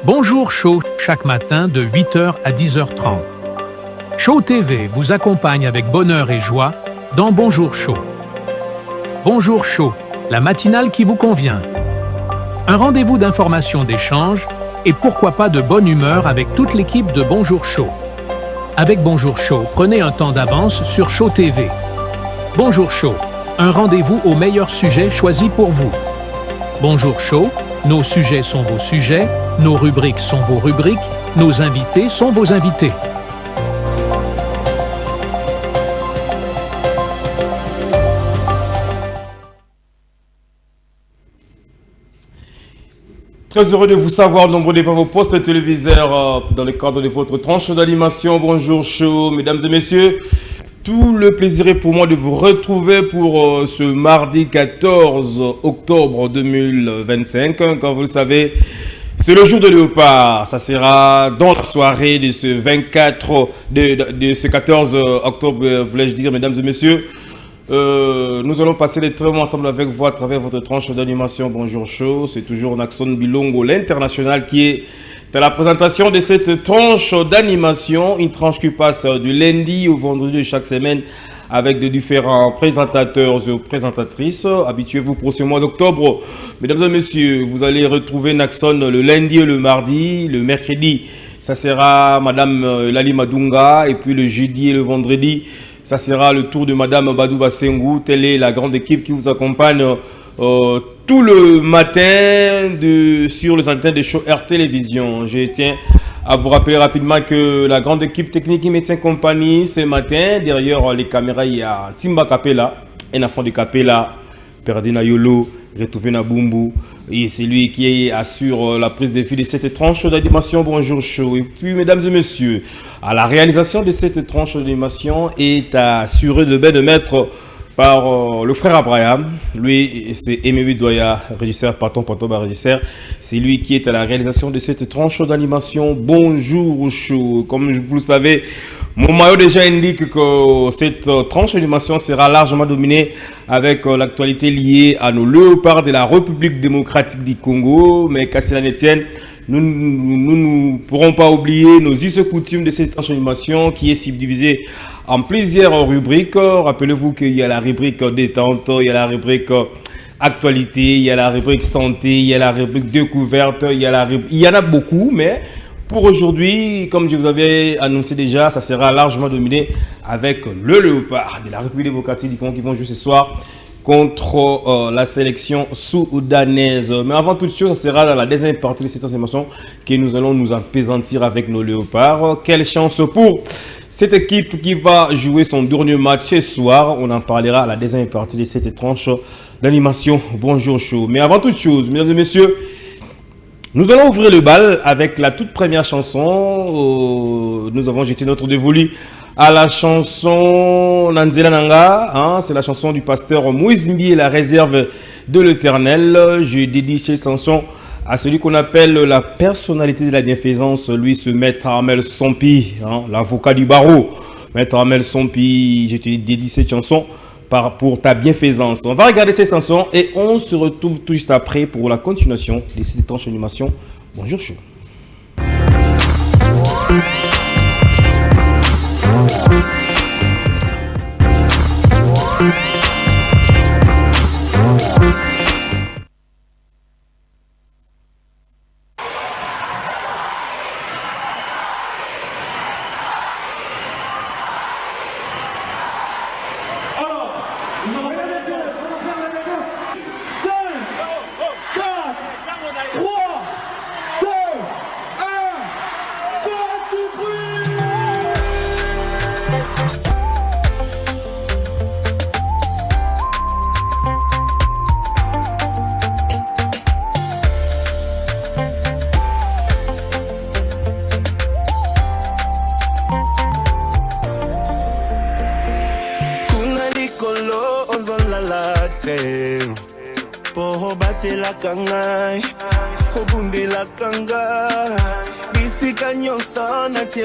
Bonjour Show chaque matin de 8h à 10h30. Show TV vous accompagne avec bonheur et joie dans Bonjour Show. Bonjour Show, la matinale qui vous convient. Un rendez-vous d'information, d'échange et pourquoi pas de bonne humeur avec toute l'équipe de Bonjour Show. Avec Bonjour Show, prenez un temps d'avance sur Show TV. Bonjour Show, un rendez-vous aux meilleurs sujets choisis pour vous. Bonjour Show, nos sujets sont vos sujets, nos rubriques sont vos rubriques, nos invités sont vos invités. Très heureux de vous savoir nombreux devant vos postes téléviseurs dans le cadre de votre tranche d'animation. Bonjour Show, mesdames et messieurs. Tout le plaisir est pour moi de vous retrouver pour ce mardi 14 octobre 2025. Comme vous le savez, c'est le jour de Léopard. Ça sera dans la soirée de ce 14 octobre, voulais-je dire, mesdames et messieurs. Nous allons passer les très moments ensemble avec vous à travers votre tranche d'animation. Bonjour Show, c'est toujours Naxon Bilongo, l'international, qui est à la présentation de cette tranche d'animation. Une tranche qui passe du lundi au vendredi de chaque semaine avec de différents présentateurs et présentatrices. Habituez-vous pour ce mois d'octobre. Mesdames et messieurs, vous allez retrouver Naxon le lundi et le mardi. Le mercredi, ça sera Madame Lali Madunga. Et puis le jeudi et le vendredi, ça sera le tour de Madame Badou Bassengou. Telle est la grande équipe qui vous accompagne tout le matin sur les antennes de Show Air Télévision. Je tiens à vous rappeler rapidement que la grande équipe technique qui me tient compagnie ce matin, derrière les caméras, il y a Timba Kapela, un enfant de Kapela, Perdina Yolo, retrouvé Nabumbu. Et c'est lui qui assure la prise de fil de cette tranche d'animation. Bonjour Show. Et puis, mesdames et messieurs, à la réalisation de cette tranche d'animation est assuré de mettre par le frère Abraham. Lui, c'est Aimé Doya, régisseur, Paton régisseur. C'est lui qui est à la réalisation de cette tranche d'animation. Bonjour Show. Comme vous le savez, mon maillot déjà indique que cette tranche d'animation sera largement dominée avec l'actualité liée à nos léopards de la République démocratique du Congo. Mais qu'à cela ne tienne, nous ne pourrons pas oublier nos us et coutumes de cette tranche d'animation qui est subdivisée en plusieurs rubriques. Rappelez-vous qu'il y a la rubrique détente, il y a la rubrique actualité, il y a la rubrique santé, il y a la rubrique découverte, il y en a beaucoup, mais pour aujourd'hui, comme je vous avais annoncé déjà, ça sera largement dominé avec le léopard de la République démocratique du Congo qui vont jouer ce soir contre la sélection soudanaise. Mais avant toute chose, ça sera dans la deuxième partie de cette animation que nous allons nous apaisantir avec nos léopards. Quelle chance pour cette équipe qui va jouer son dernier match ce soir. On en parlera à la deuxième partie de cette tranche d'animation. Bonjour Show. Mais avant toute chose, mesdames et messieurs, nous allons ouvrir le bal avec la toute première chanson. Nous avons jeté notre dévolu à la chanson Nanzela Nanga. C'est la chanson du pasteur Moïse Mbi et la réserve de l'Éternel. Je dédie cette chanson à celui qu'on appelle la personnalité de la bienfaisance. Lui, ce maître Armel Sompi, l'avocat du barreau. Maître Armel Sompi, je te dédie cette chanson pour ta bienfaisance. On va regarder cette chanson et on se retrouve tout juste après pour la continuation de cette tranche d'animation. Bonjour Show.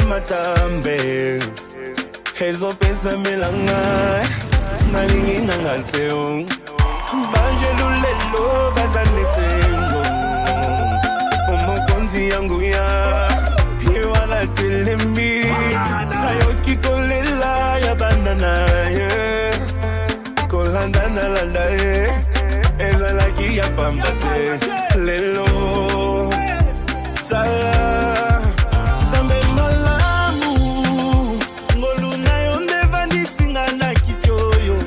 Matambe Hezo pesa melanga Nalingi nangaseo Banje lulelo bazane sengo yangu ya Iwana telemi Ayoki kolela ya bandana Kolanda na landa Ezalaki ya pambate Lelo Sala Zambe malamu Ngolu na yonde vandisinga na kichoyo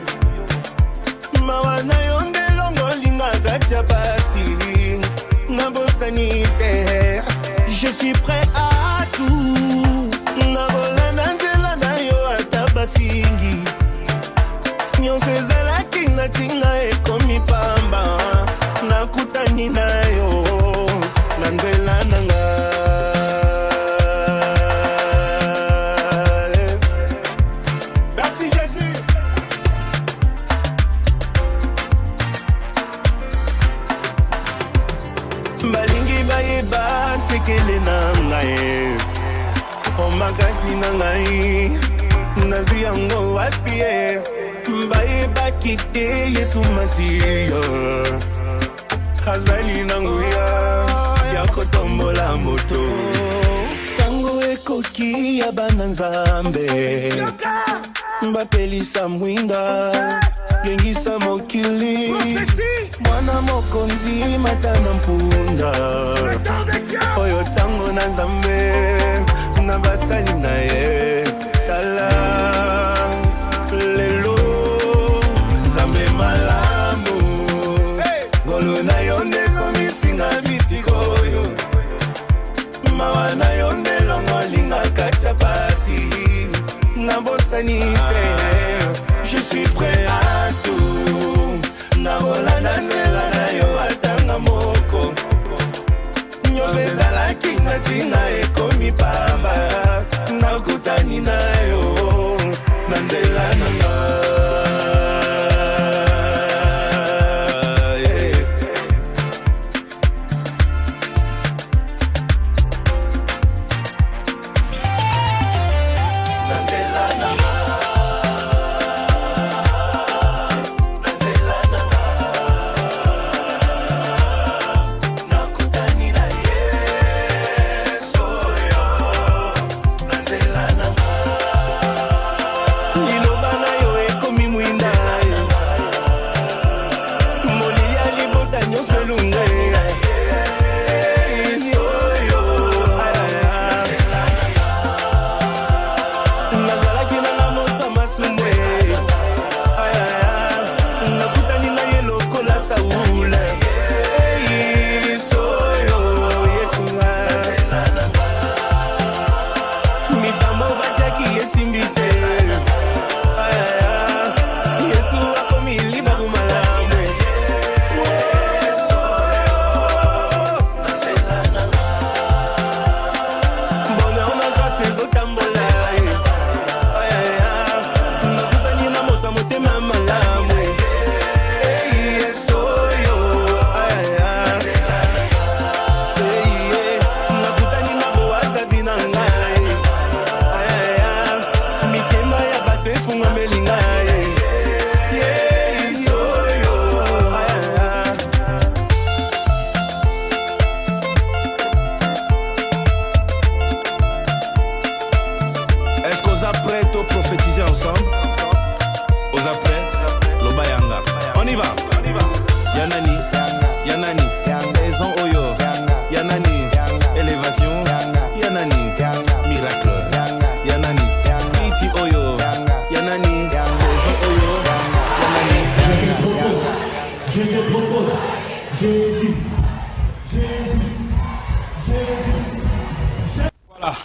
Mawa na yonde longo linga gatia pasi Nabo sanitaire Je suis prêt à tout Nabola nanjela na yo atabafingi Nyonso ezalaki na tinga ekomi pamba Nakutani na yo Nanzela nanga Merci Jésus Balingi bayeba sekele na ngai Omakasi na ngai Nazwi yango wapi bayeba kite Yesu Masiya Azali nanguya ya kotombola moto Tango ekoki ya bana nzambe Mbapelisa mwinda Yengisa mokili Mwana mokonzi matana mpunda Oyo tango na nzambe Na basali na ye Tala Lelo Nzambe malamu Golo na yonde komisinga bisikoyo Mawa na yonde longo linga kacha pasi Nabosanite Je suis prêt à tout Nabola nanzela na yo atanga moko Nyonso ezalaki na tinga ekomi pamba Nakutani na yo Nanzela nanga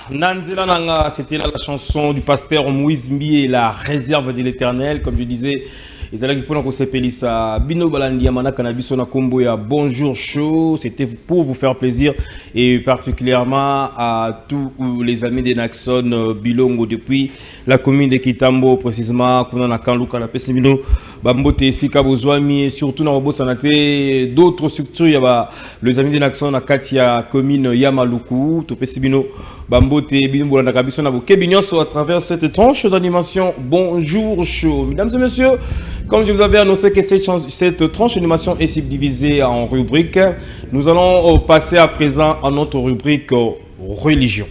Nanzela Nanga, c'était la chanson du pasteur Moïse Mbié, la réserve de l'éternel. Comme je disais, Bino Balandi Amana Cannabis na Kombo ya Bonjour Show. C'était pour vous faire plaisir et particulièrement à tous les amis de Naxon Bilongo depuis la commune de Kitambo, précisément Kuna na Kanluka la Pessimino Bambote Sika Bozwami et surtout na Robosanate d'autres structures. Il y a les amis de Naxon na Katia commune Yamaluku, to Pessimino Bambote Bimbola Kabiso na Kebinyoso à travers cette tranche d'animation. Bonjour show. Mesdames et messieurs, comme je vous avais annoncé que cette tranche d'animation est subdivisée en rubriques, nous allons passer à présent à notre rubrique religion.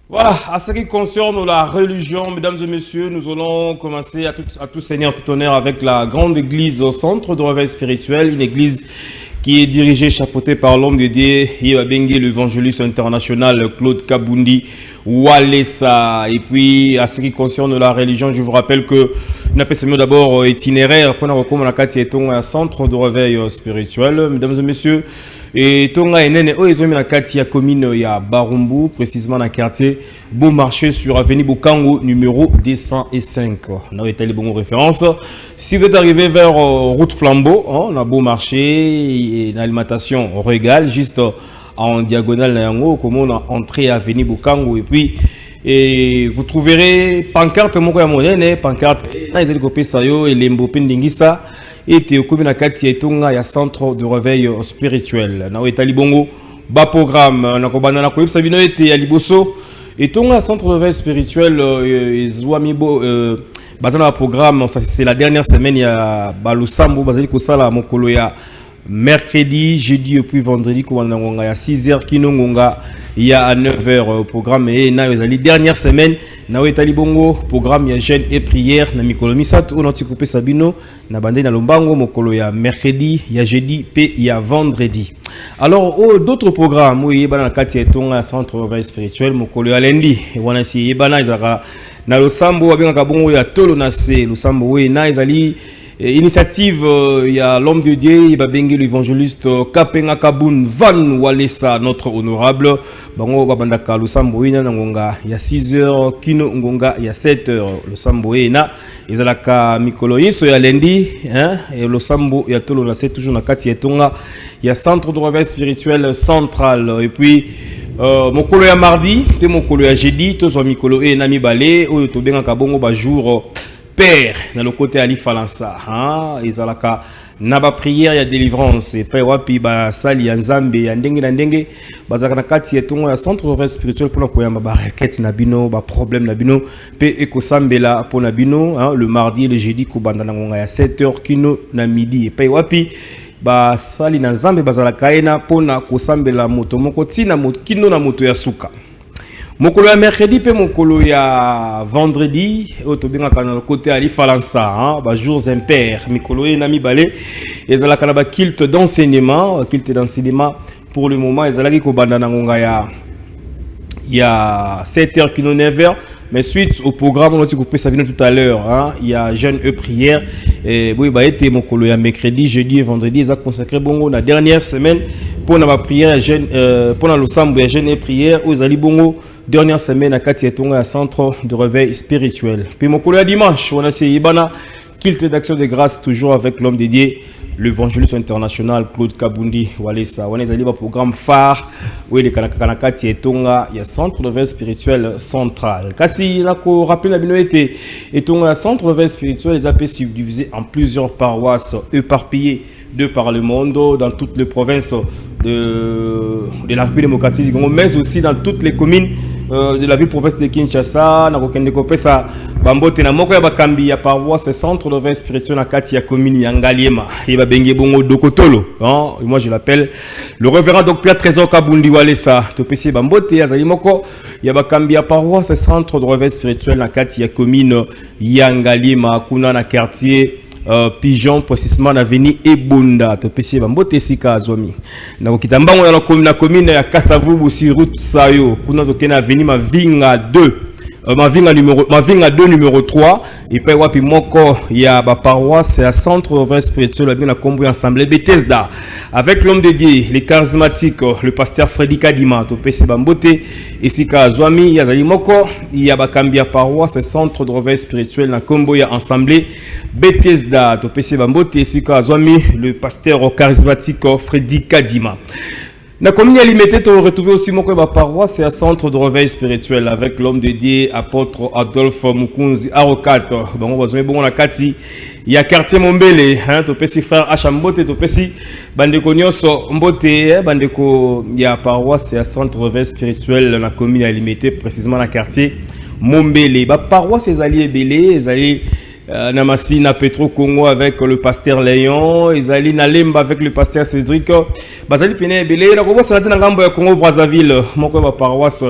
Voilà, à ce qui concerne la religion, mesdames et messieurs, nous allons commencer à tout seigneur, tout honneur avec la grande église au centre de réveil spirituel, une église qui est dirigée, chapeautée par l'homme de Dieu, Yebabengue, l'évangéliste international Claude Kabundi Walesa. Et puis, à ce qui concerne la religion, je vous rappelle que nous appelons d'abord itinéraire pour un centre de réveil spirituel, mesdames et messieurs. Et Tonga Enene, na kati ya commune ya Barumbu, précisément dans le quartier Beau Marché sur avenue Bukango numéro 205. On a établi bon référence. Si vous êtes arrivé vers route Flambeau, on a Beau Marché, une alimentation régale, juste en diagonale yango, comme on a entré à avenue Bukango et vous trouverez pancarte moko ya monene, pancarte na ezali kopesa yo elembo pendingisa et au commune kati etonga ya centre de réveil spirituel na etali bongo ba programme na kobana na koyebisa bino ete ya liboso etonga centre de réveil spirituel ezwami bo bazana programme, c'est la dernière semaine ya balusambo bazali kosala mokolo ya mercredi, jeudi et puis vendredi comme on a 6h kino ngonga il y a à 9h programme et na ezali dernière semaine na etali bongo programme ya jeûne et prière na mikolo misatu on a coupé sabino na bande na lombango mokolo ya mercredi ya jeudi pe ya vendredi. Alors d'autres programmes oui bana kati etonga centre réveil spirituel mokolo ya lundi wana si bana izaka na losambo abengaka bongo ya tolo na se losambo oui na ezali initiative, il y a l'homme de Dieu, il va bengue l'évangéliste Kapenga Kabun Van Walesa, notre honorable. Bango babandaka le samboina ngonga, il y a 6h, kino ngonga, il y a 7h, le samboina. Ezalaka mikolo yiso ya lundi, hein, et le sambo ya tolo na c'est toujours na kati etonga. Il y a centre de réveil spirituel central et puis mokolo ya mardi, te mokolo ya jeudi, to zo mikolo e na mibale, o to benga kabongo ba jour Père, dans le côté Ali Falansa, ils ont la prière, il y a délivrance, et puis wapi ba sali ya nzambe ya ndenge na ndenge, bazaka kati etongo ya centre de réveil spirituel pour la koyamba ba requête na bino, ba problème na bino, pe ekosambela pour na bino, le mardi et le jeudi ko banda na ngonga ya 7h kino na midi, et puis wapi ba sali na nzambe bazala kaena pour na kosambela moto moko tina moto kino na moto ya suka. Mokolo ya mercredi pe mokolo ya vendredi otobinga kana côté Ali Falansa ba jours impairs mikolo e na mibale ezala kana ba culte d'enseignement pour le moment ezala ko banda na ngonga ya 7h kino 9h mais suite au programme on a coupé ça vient tout à l'heure il y a jeûne et prière et oui ba été mokolo ya mercredi jeudi et vendredi ça consacré bongo la dernière semaine pour na prière jeûne pour na losambo ya jeûne et prière aux ali bongo dernière semaine à kati etonga ya centre de réveil spirituel. Puis mokolo ya dimanche on a essayé bana culte d'action de grâce toujours avec l'homme dédié l'évangéliste international Claude Kabundi Walesa. On a essayé ba programme phare où il est kana kati etonga ya centre de réveil spirituel central. Kasi la ko rappeler la bino était etonga centre de réveil spirituel les AP subdivisés en plusieurs paroisses éparpillées de par le monde dans toutes les provinces de la République démocratique du Congo mais aussi dans toutes les communes de la ville-province de Kinshasa, na kokende kopesa bambote na moko ya bakambi ya paroisse centre de réveil spirituel na kati ya commune ya Ngaliema et ba benge bongo dokotolo moi je l'appelle le révérend docteur Trésor Kabundi Walesa to pesi bambote ya zali moko ya bakambi ya paroisse centre de réveil spirituel na kati ya commune ya Ngaliema kuna na quartier Pigeon précisément na veni Ebunda to pesi bambote sika azomi na kokitambango na commune ya Kasavubu sur route Sayo kuna to kena veni Mavinga 2 Mavinga 2 numéro 3 et puis wapi moko ya ba paroisse et à centre de vie spirituel bien combo ensemble Bethesda avec l'homme de Dieu les charismatiques le pasteur Freddy Kadima to pese bambote esika zwami yazali moko ya bakambia paroisse et centre de vie spirituel na combo ya ensemble Bethesda to pese bambote esika zwami le pasteur charismatique Freddy Kadima. Na commune limitée, on retrouve aussi mon paroisse et un centre de réveil spirituel avec l'homme de Dieu, apôtre Adolphe Mukunzi Arokat. Bon, on va jouer bon la Kati. Il y a quartier Mombele, hein, to pesi frère Achambote, to pesi bandeko nyoso Mbote, bandeko il y a paroisse et un centre de réveil spirituel na commune limitée, précisément na quartier Mombele. Ba paroisse les alliés belé, les alliés Namasi na Petro Congo avec le pasteur Léon, Izali na Lemba avec le pasteur Cédric, Bazali Pene Belé, la Congo Salate na Gambo ya Congo Brazzaville, moko ba paroisse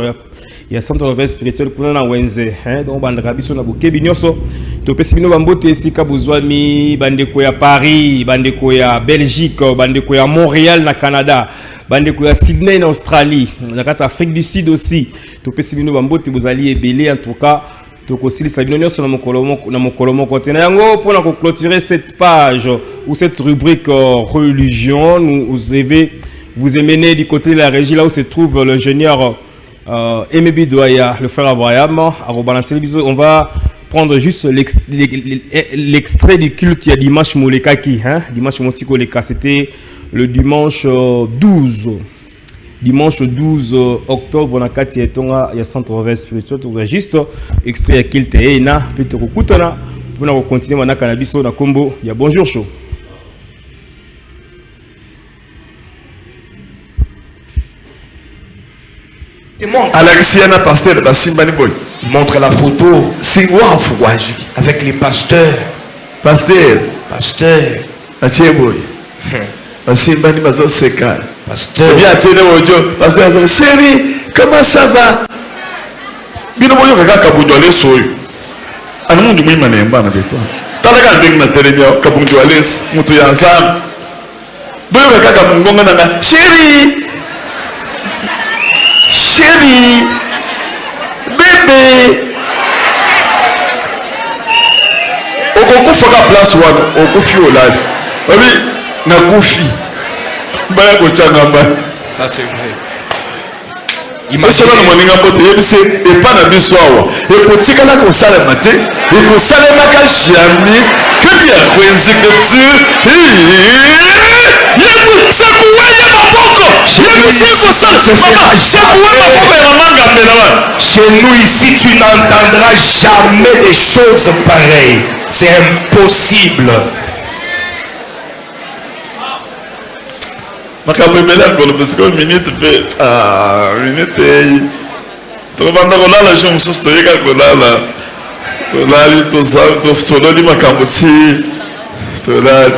ya centre de vie spirituel kuna na Wenze, hein, donc bandaka biso na bokebi nyoso, to pesi bino bambote esika bozwami, bandeko ya Paris, bandeko ya Belgique, bandeko ya Montréal na Canada, bandeko ya Sydney na Australie, na kati Afrique du Sud aussi, to pesi bino bambote bozali ebelé en tout cas. Donc aussi les sabinons sur mon colomo côté nango pour la clôturer cette page ou cette rubrique religion vous émenez du côté de la régie là où se trouve l'ingénieur Emebi Douaya le frère Abraham à rebalancer les bisous. On va prendre juste l'extrait du culte il y a dimanche Molekaki hein dimanche Motiko Leka c'était le dimanche 12 octobre na kati ya tonga ya centre de vie spirituel to juste extrait ya kilte ena pete ko kutana pona ko continuer na kanabiso na kombo ya bonjour show. Alexiana pasteur Basimbani boy montre la photo Singwa Fouaji avec les pasteurs pasteur pasteur Basimbani bazo seka pasteur bien tene ojo pasteur chérie comment ça va bino boyo kaka kabunjo leso oyo ana mundu mwima nemba na beto talaka ndenge na telemia kabunjo leso mutu ya nzambe boyo kaka mungonga na chérie bébé okokufa ka place wana okufi olali obi na kufi baya kochanga mba ça c'est vrai imagine na moninga mbote yebise epa na biso awa ekotikala kosalema te ekosalemaka jamais femi ya koexécuture chez nous ici tu n'entendras jamais des choses pareilles, c'est impossible. makambo emeli akolo parce que minute mpe minute tokobanda kolala jo mosusu toyeka kolala tolali tosololi makambo ti tolali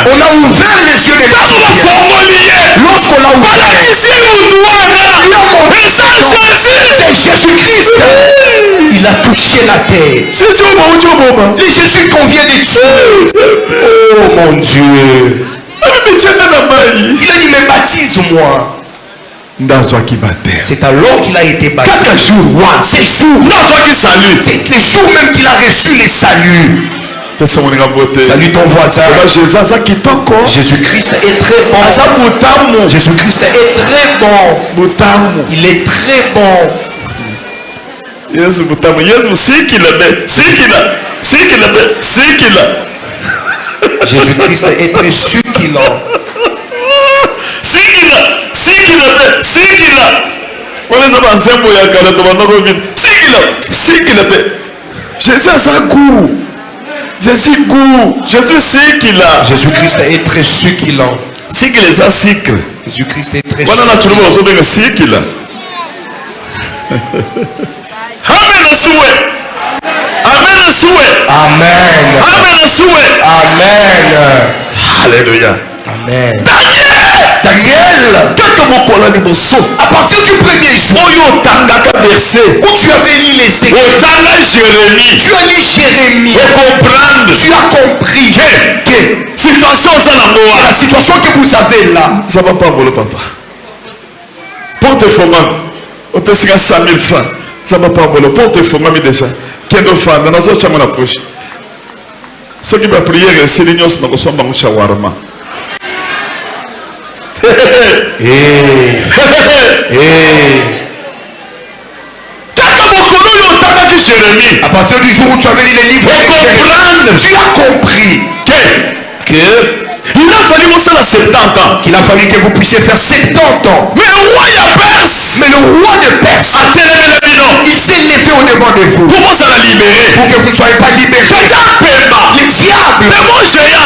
on a ouvert les yeux des lorsqu'on a ouvert c'est Jésus-Christ, il a touché la terre. Et Jésus qu'on vient de tuer. Oh mon Dieu, il a dit mais baptise-moi. C'est alors qu'il a été baptisé. C'est le jour même qu'il a reçu les saluts. Salut ton voisin. Jésus-Christ est très bon. Jésus-Christ est très bon. Il est très bon. Jésus-Christ est très succulent. Jésus-Christ est très succulent. Jésus-Christ est très succulent. Amen. Alléluia. Amen. Daniel, à partir du premier jour où tu avais lu les écrits, tu as lu Jérémie, tu as compris que la situation que vous avez là, ça va pas voler papa. porte fongami. On peut se 100 000 francs. Ça va pas voler. Porte fongami déjà. Kendo fanda na zo chama na poche. Ce qui va prier c'est l'union na ko somba shawarma. À partir du jour où tu avais lu les livres, tu as compris que il a fallu que ça 70 ans. Qu'il a fallu que vous puissiez faire 70 ans. Mais le roi de Perse, il s'est levé au devant de vous. Pour ça la libérer. Pour que vous ne soyez pas libérés. Les diables,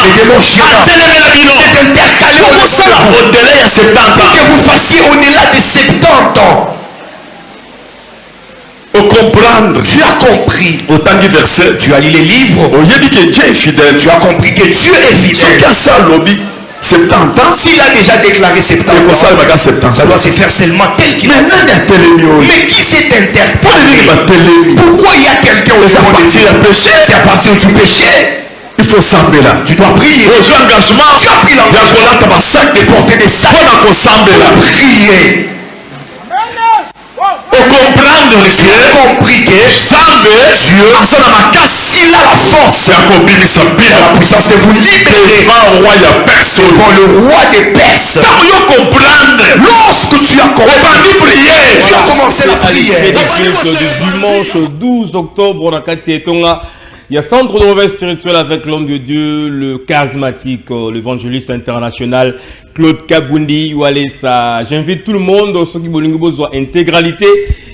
les démons géants, s'est intercalé au-delà de 70 ans. Pour que vous fassiez au-delà de 70 ans. Comprendre. Tu as compris. Autant de versets. Tu as lu les livres. Dieu est fidèle. Tu as compris que Dieu est fidèle. Ça lobby 70 ans. S'il a déjà déclaré 70 ans, ça doit se faire seulement tel qu'il a dit. Mais qui s'est interpellé? Pourquoi il y a quelqu'un au devant de Dieu? C'est à partir du péché. Il faut s'embêler là. Tu dois prier. Tu as engagement. Tu as pris l'engagement de porter des sacs. Pour prier. Comprendre tu as compris que Dieu il a la force la puissance de vous libérer devant le roi des Perses. Lorsque tu as compris, tu as commencé la prière. Dimanche 12 octobre, on a il y a Centre de réveil spirituel avec l'homme de Dieu, le charismatique, l'évangéliste international, Claude Kabundi Walesa. J'invite tout le monde, ceux qui veulent besoin intégralité.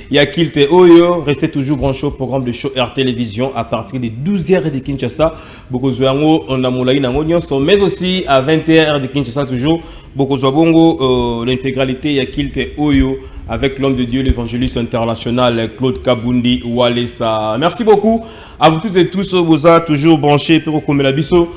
Il y a Kilte Oyo, restez toujours branchés au programme de show Air Télévision à partir des 12h de Kinshasa. On a mais aussi à 20h de Kinshasa toujours. L'intégralité, il y a Kilte Oyo avec l'homme de Dieu, l'évangéliste international Claude Kabundi Walesa. Merci beaucoup à vous toutes et tous. Vous êtes toujours branchés pour la biso.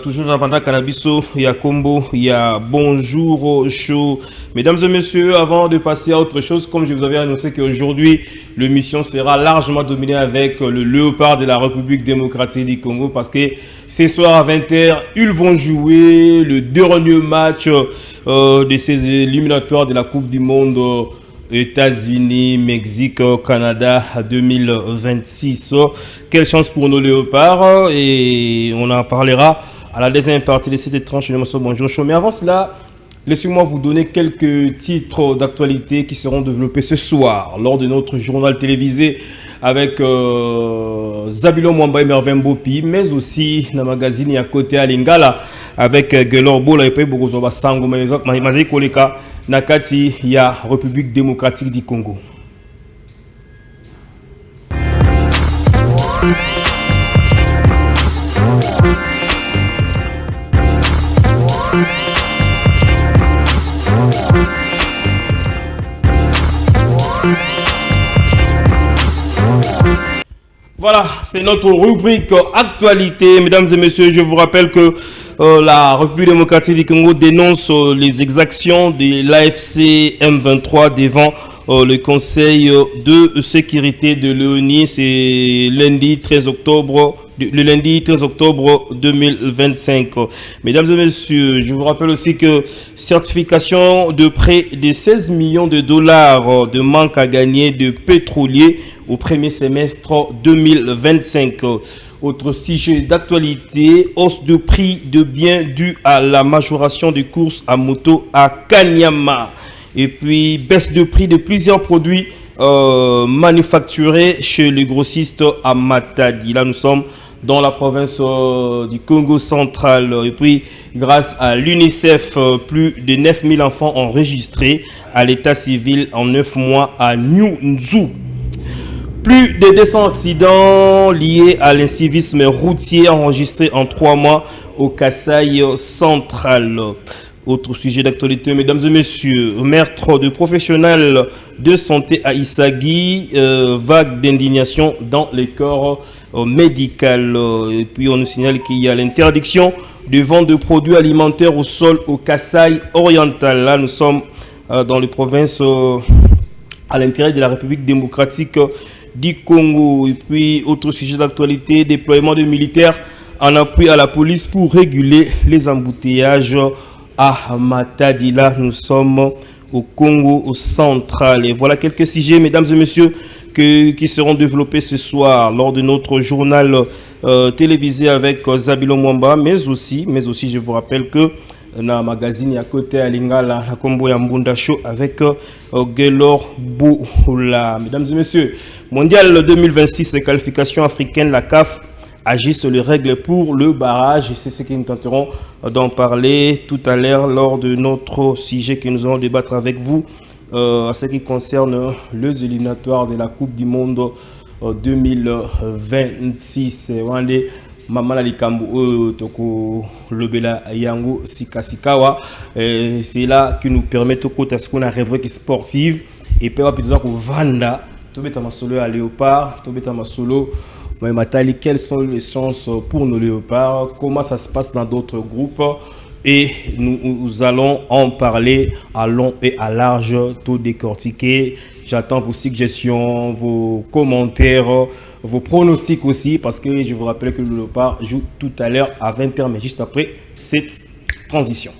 Toujours Jean-Panda Canabiso, il y a Combo, il y a Bonjour Show. Mesdames et messieurs, avant de passer à autre chose, comme je vous avais annoncé qu'aujourd'hui, l'émission sera largement dominée avec le Léopard de la République démocratique du Congo, parce que ce soir à 20h, ils vont jouer le dernier match de ces éliminatoires de la Coupe du Monde États-Unis, Mexique, Canada 2026. Quelle chance pour nos léopards, et on en parlera à la deuxième partie de cette tranche de Bonjour Show. Mais avant cela, laissez-moi vous donner quelques titres d'actualité qui seront développés ce soir lors de notre journal télévisé avec Zabilo Mwamba et Mervin Bopi, mais aussi dans le magazine à côté à Lingala avec Gelor Bola et puis Bogozoba Sango Mazai Koleka Nakati ya République démocratique du Congo. Voilà, c'est notre rubrique actualité. Mesdames et messieurs, je vous rappelle que la République démocratique du Congo dénonce les exactions de l'AFC M23 devant le Conseil de sécurité de l'ONU. C'est lundi 13 octobre. Le lundi 13 octobre 2025. Mesdames et messieurs, je vous rappelle aussi que certification de près de 16 millions de dollars de manque à gagner de pétroliers au premier semestre 2025. Autre sujet d'actualité, hausse de prix de biens due à la majoration des courses à moto à Kanyama. Et puis baisse de prix de plusieurs produits manufacturés chez les grossistes à Matadi. Là, nous sommes dans la province du Congo central. Et puis, grâce à l'UNICEF, plus de 9000 enfants enregistrés à l'état civil en 9 mois à New Nzu. Plus de 200 accidents liés à l'incivisme routier enregistrés en 3 mois au Kasaï central. Autre sujet d'actualité, mesdames et messieurs, meurtre de professionnels de santé à Issagui, vague d'indignation dans les corps médicaux. Et puis on nous signale qu'il y a l'interdiction de vente de produits alimentaires au sol au Kasaï oriental. Là, nous sommes dans les provinces à l'intérieur de la République démocratique du Congo. Et puis, autre sujet d'actualité, déploiement de militaires en appui à la police pour réguler les embouteillages à Matadi. Là, nous sommes au Congo central. Et voilà quelques sujets, mesdames et messieurs, qui seront développés ce soir lors de notre journal télévisé avec Zabilo Mwamba, mais aussi, je vous rappelle que dans le magazine à côté à Lingala, la combo Yambunda Show avec Gelor Boula. Mesdames et messieurs, Mondial 2026, qualification africaine, la CAF agit sur les règles pour le barrage. C'est ce que nous tenterons d'en parler tout à l'heure lors de notre sujet que nous allons débattre avec vous à ce qui concerne les éliminatoires de la Coupe du Monde 2026. Maman Likambu Toko Lobela Yango Sikasikawa. C'est là qui nous permet de côté ce qu'on a rêvé qui sportive et puis plutôt que Vanda Tobeta Masolo à Léopard, Tobeta Masolo Matali, quelles sont les chances pour nos léopards, comment ça se passe dans d'autres groupes, et nous allons en parler à long et à large, tout décortiquer. J'attends vos suggestions, vos commentaires, vos pronostics aussi, parce que je vous rappelle que le léopard joue tout à l'heure à 20h, mais juste après cette transition.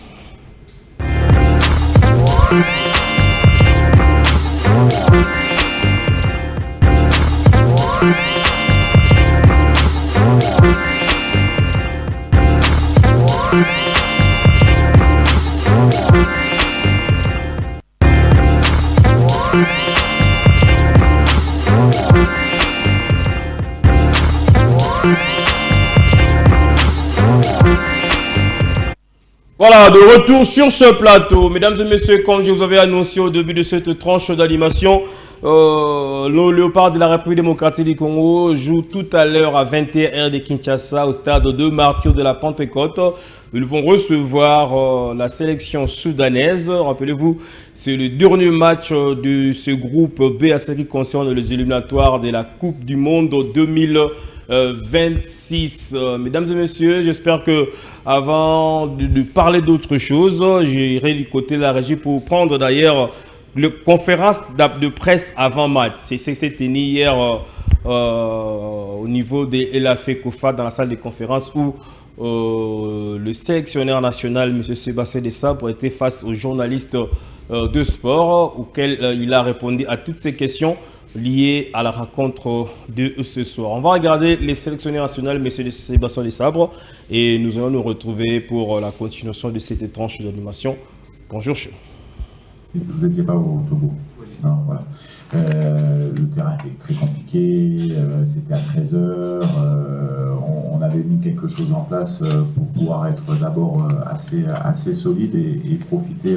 Voilà, de retour sur ce plateau. Mesdames et messieurs, comme je vous avais annoncé au début de cette tranche d'animation, le Léopard de la République démocratique du Congo joue tout à l'heure à 21h de Kinshasa au stade de Martyrs de la Pentecôte. Ils vont recevoir la sélection soudanaise. Rappelez-vous, c'est le dernier match de ce groupe B à ce qui concerne les éliminatoires de la Coupe du Monde 2026. Mesdames et messieurs, j'espère que avant de parler d'autre chose, j'irai du côté de la régie pour prendre d'ailleurs la conférence de presse avant match. C'est tenu hier au niveau de Elafé Kofa dans la salle de conférence où le sélectionneur national, M. Sébastien Desabre, était face aux journalistes de sport auquel il a répondu à toutes ces questions liées à la rencontre de ce soir. On va regarder les sélectionneurs nationaux, M. Sébastien Desabre, et nous allons nous retrouver pour la continuation de cette tranche d'animation. Bonjour. Vous n'étiez pas au Togo. Non, voilà. Le terrain était très compliqué, c'était à 13h, on avait mis quelque chose en place pour pouvoir être d'abord assez solide et profiter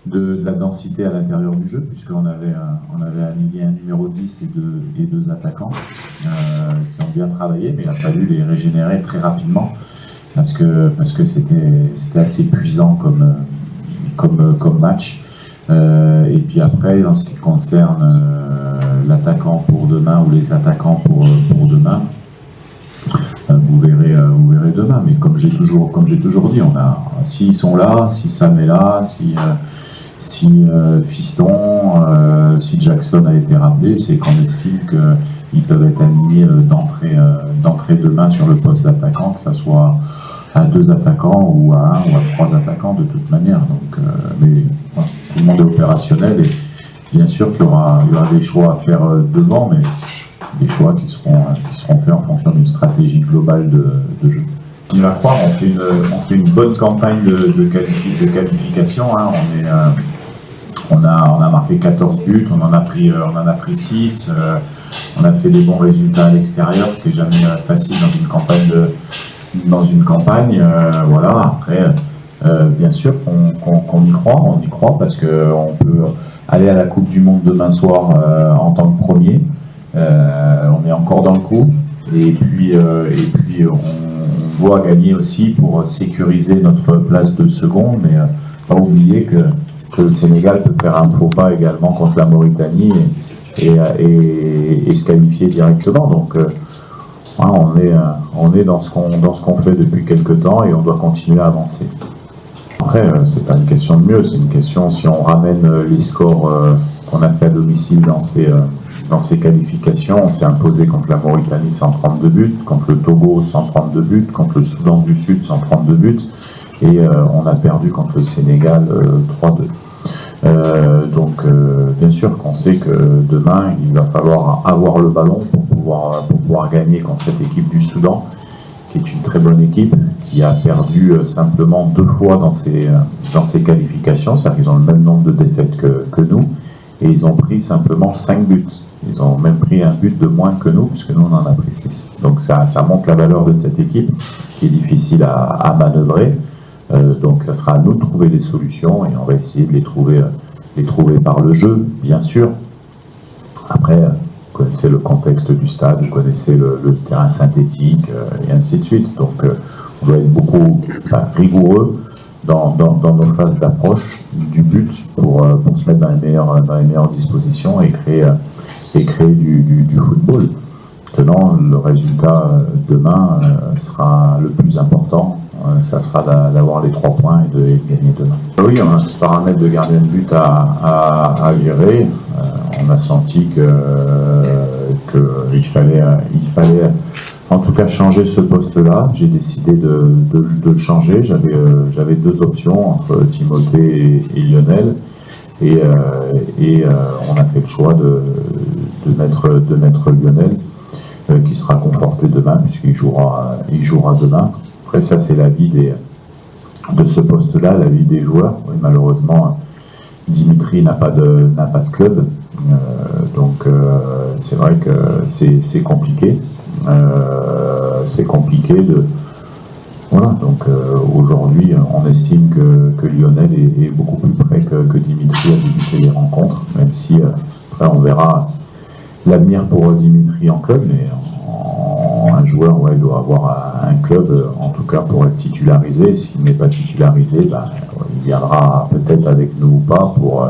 de la densité à l'intérieur du jeu, puisqu'on avait aligné un numéro 10 et deux attaquants qui ont bien travaillé, mais il a fallu les régénérer très rapidement parce que c'était assez épuisant comme match. Et puis après, en ce qui concerne l'attaquant pour demain ou les attaquants pour demain, vous verrez demain. Mais comme j'ai toujours dit, s'ils sont là, si Sam est là, si Fiston, si Jackson a été rappelé, c'est qu'on estime qu'ils peuvent être alignés d'entrée demain sur le poste d'attaquant, que ce soit à 2 attaquants ou à 1 ou à 3 attaquants de toute manière. Donc, mais voilà, tout le monde est opérationnel et bien sûr qu'il y aura des choix à faire devant, mais des choix qui seront faits en fonction d'une stratégie globale de jeu. On va croire, on fait une bonne campagne de qualification. Hein. On a marqué 14 buts, on en a pris 6. On a fait des bons résultats à l'extérieur, ce qui n'est jamais facile dans une campagne. Voilà. Après, bien sûr qu'on y croit parce qu'on peut aller à la Coupe du Monde demain soir en tant que premier. On est encore dans le coup et puis on doit gagner aussi pour sécuriser notre place de second, mais pas oublier que le Sénégal peut faire un faux pas également contre la Mauritanie et se qualifier directement. Donc on est dans ce qu'on fait depuis quelques temps et on doit continuer à avancer. Après, c'est pas une question de mieux, c'est une question si on ramène les scores qu'on a fait à domicile dans ces qualifications. On s'est imposé contre la Mauritanie 132 buts, contre le Togo 132 buts, contre le Soudan du Sud 132 buts. et on a perdu contre le Sénégal 3-2. Donc bien sûr qu'on sait que demain il va falloir avoir le ballon pour pouvoir gagner contre cette équipe du Soudan, qui est une très bonne équipe, qui a perdu simplement 2 fois dans ses qualifications, c'est-à-dire qu'ils ont le même nombre de défaites que nous, et ils ont pris simplement 5 buts. Ils ont même pris un but de moins que nous, puisque nous on en a pris 6. Donc ça montre la valeur de cette équipe, qui est difficile à manœuvrer. Donc ça sera à nous de trouver des solutions, et on va essayer de les trouver par le jeu, bien sûr. Après, vous connaissez le contexte du stade, vous connaissez le terrain synthétique, et ainsi de suite. Donc on doit être beaucoup rigoureux dans nos phases d'approche du but pour se mettre dans les meilleures dispositions et créer du football. Maintenant, le résultat demain sera le plus important. Ça sera d'avoir les 3 points et de gagner demain. Oui, on a ce paramètre de gardien de but à gérer. On a senti qu'il fallait en tout cas changer ce poste-là. J'ai décidé de le changer. J'avais 2 options entre Timothée et Lionel. Et on a fait le choix de mettre Lionel, qui sera conforté demain, puisqu'il jouera demain. Après, ça, c'est l'avis de ce poste-là, l'avis des joueurs. Oui, malheureusement, Dimitri n'a pas de club. Donc, c'est vrai que c'est compliqué. C'est compliqué de... Voilà, donc aujourd'hui, on estime que Lionel est beaucoup plus près que Dimitri à débuter les rencontres, même si après, on verra l'avenir pour Dimitri en club, mais un joueur doit avoir un club, en tout cas pour être titularisé. S'il n'est pas titularisé, il viendra peut-être avec nous ou pas pour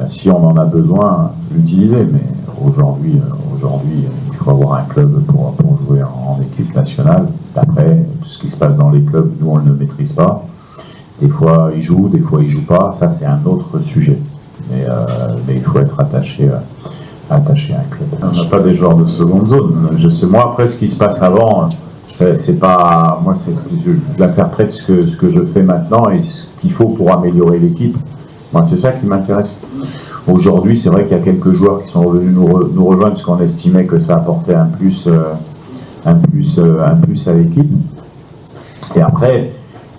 si on en a besoin, l'utiliser. Mais aujourd'hui, il faut avoir un club pour jouer en équipe nationale. Après, tout ce qui se passe dans les clubs, nous on ne le maîtrise pas. Des fois il joue, des fois il joue pas. Ça c'est un autre sujet. Mais il faut être attaché à un club. On n'a pas des joueurs de seconde zone. Je sais, moi, après, ce qui se passe avant, c'est pas... Moi, j'interprète ce que je fais maintenant et ce qu'il faut pour améliorer l'équipe. Moi, c'est ça qui m'intéresse. Aujourd'hui, c'est vrai qu'il y a quelques joueurs qui sont revenus nous rejoindre parce qu'on estimait que ça apportait un plus à l'équipe. Et après,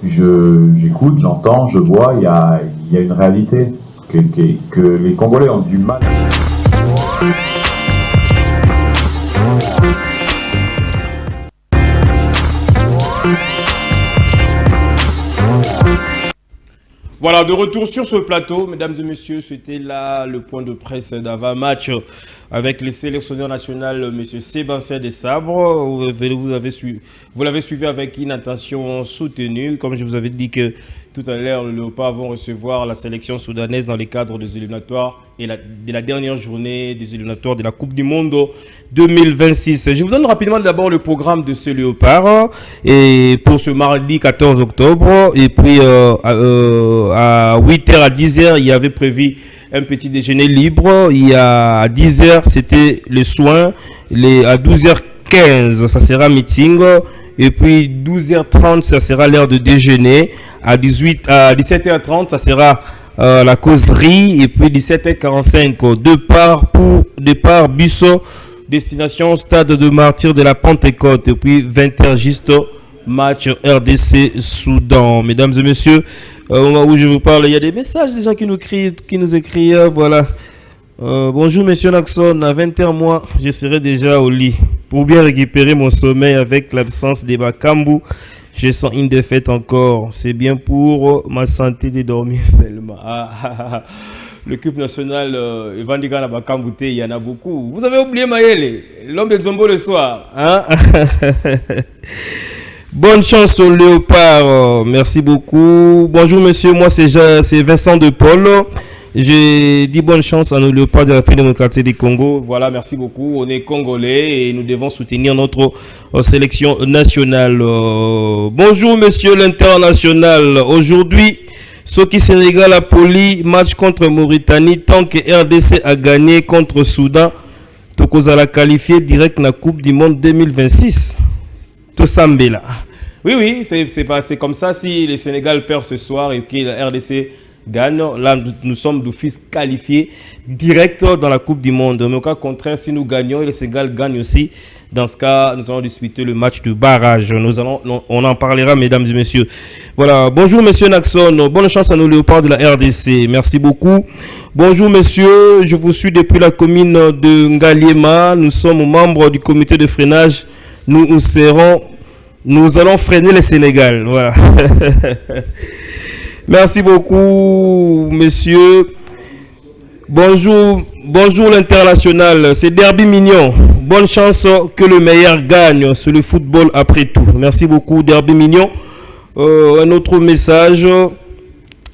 j'écoute, j'entends, je vois, il y a une réalité que les Congolais ont du mal. Voilà, de retour sur ce plateau, mesdames et messieurs, c'était là le point de presse d'avant-match avec le sélectionneur national, M. Sébastien Desabre. Vous l'avez suivi avec une attention soutenue. Comme je vous avais dit que tout à l'heure, les Léopards vont recevoir la sélection soudanaise dans les cadres des éliminatoires et de la dernière journée des éliminatoires de la Coupe du Monde 2026. Je vous donne rapidement d'abord le programme de ce Léopard et pour ce mardi 14 octobre. Et puis à 8h à 10h, il y avait prévu un petit déjeuner libre. Il y a à 10h, c'était les soins. À 12h15, ça sera meeting. Et puis 12h30, ça sera l'heure de déjeuner. À 17h30, ça sera la causerie. Et puis 17h45, départ Bissau, destination Stade de Martyrs de la Pentecôte. Et puis 20h, juste match RDC Soudan. Mesdames et messieurs, au moment où je vous parle, il y a des messages, des gens qui nous écrivent. Voilà. Bonjour monsieur Naxon, à 20h moi je serai déjà au lit pour bien récupérer mon sommeil avec l'absence des Bakambu. Je sens une défaite encore, c'est bien pour ma santé de dormir seulement. L'équipe nationale Evandiga Bakambu, il y en a beaucoup. Vous avez oublié Maëlle, l'homme de Zombo le soir, hein? Bonne chance au Léopard, merci beaucoup. Bonjour monsieur, moi c'est Vincent de Paul. J'ai dit bonne chance à nos Léopards de la République démocratique du Congo. Voilà, merci beaucoup. On est Congolais et nous devons soutenir notre sélection nationale. Bonjour, monsieur l'international. Aujourd'hui, Soki Sénégal a poli match contre Mauritanie. Tant que RDC a gagné contre Soudan, Tokozala qualifié direct na Coupe du Monde 2026. Tosambela. Oui, c'est comme ça. Si le Sénégal perd ce soir et que la RDC gagne, là, nous sommes d'office qualifiés direct dans la Coupe du Monde. Mais au cas contraire, si nous gagnons et le Sénégal gagne aussi, dans ce cas, nous allons disputer le match de barrage. On en parlera, mesdames et messieurs. Voilà. Bonjour, monsieur Naxon. Bonne chance à nos léopards de la RDC. Merci beaucoup. Bonjour, monsieur. Je vous suis depuis la commune de Ngaliema. Nous sommes membres du comité de freinage. Nous allons freiner le Sénégal. Voilà. Merci beaucoup, monsieur. Bonjour l'international. C'est Derby Mignon. Bonne chance que le meilleur gagne. C'est le football après tout. Merci beaucoup, Derby Mignon. Un autre message.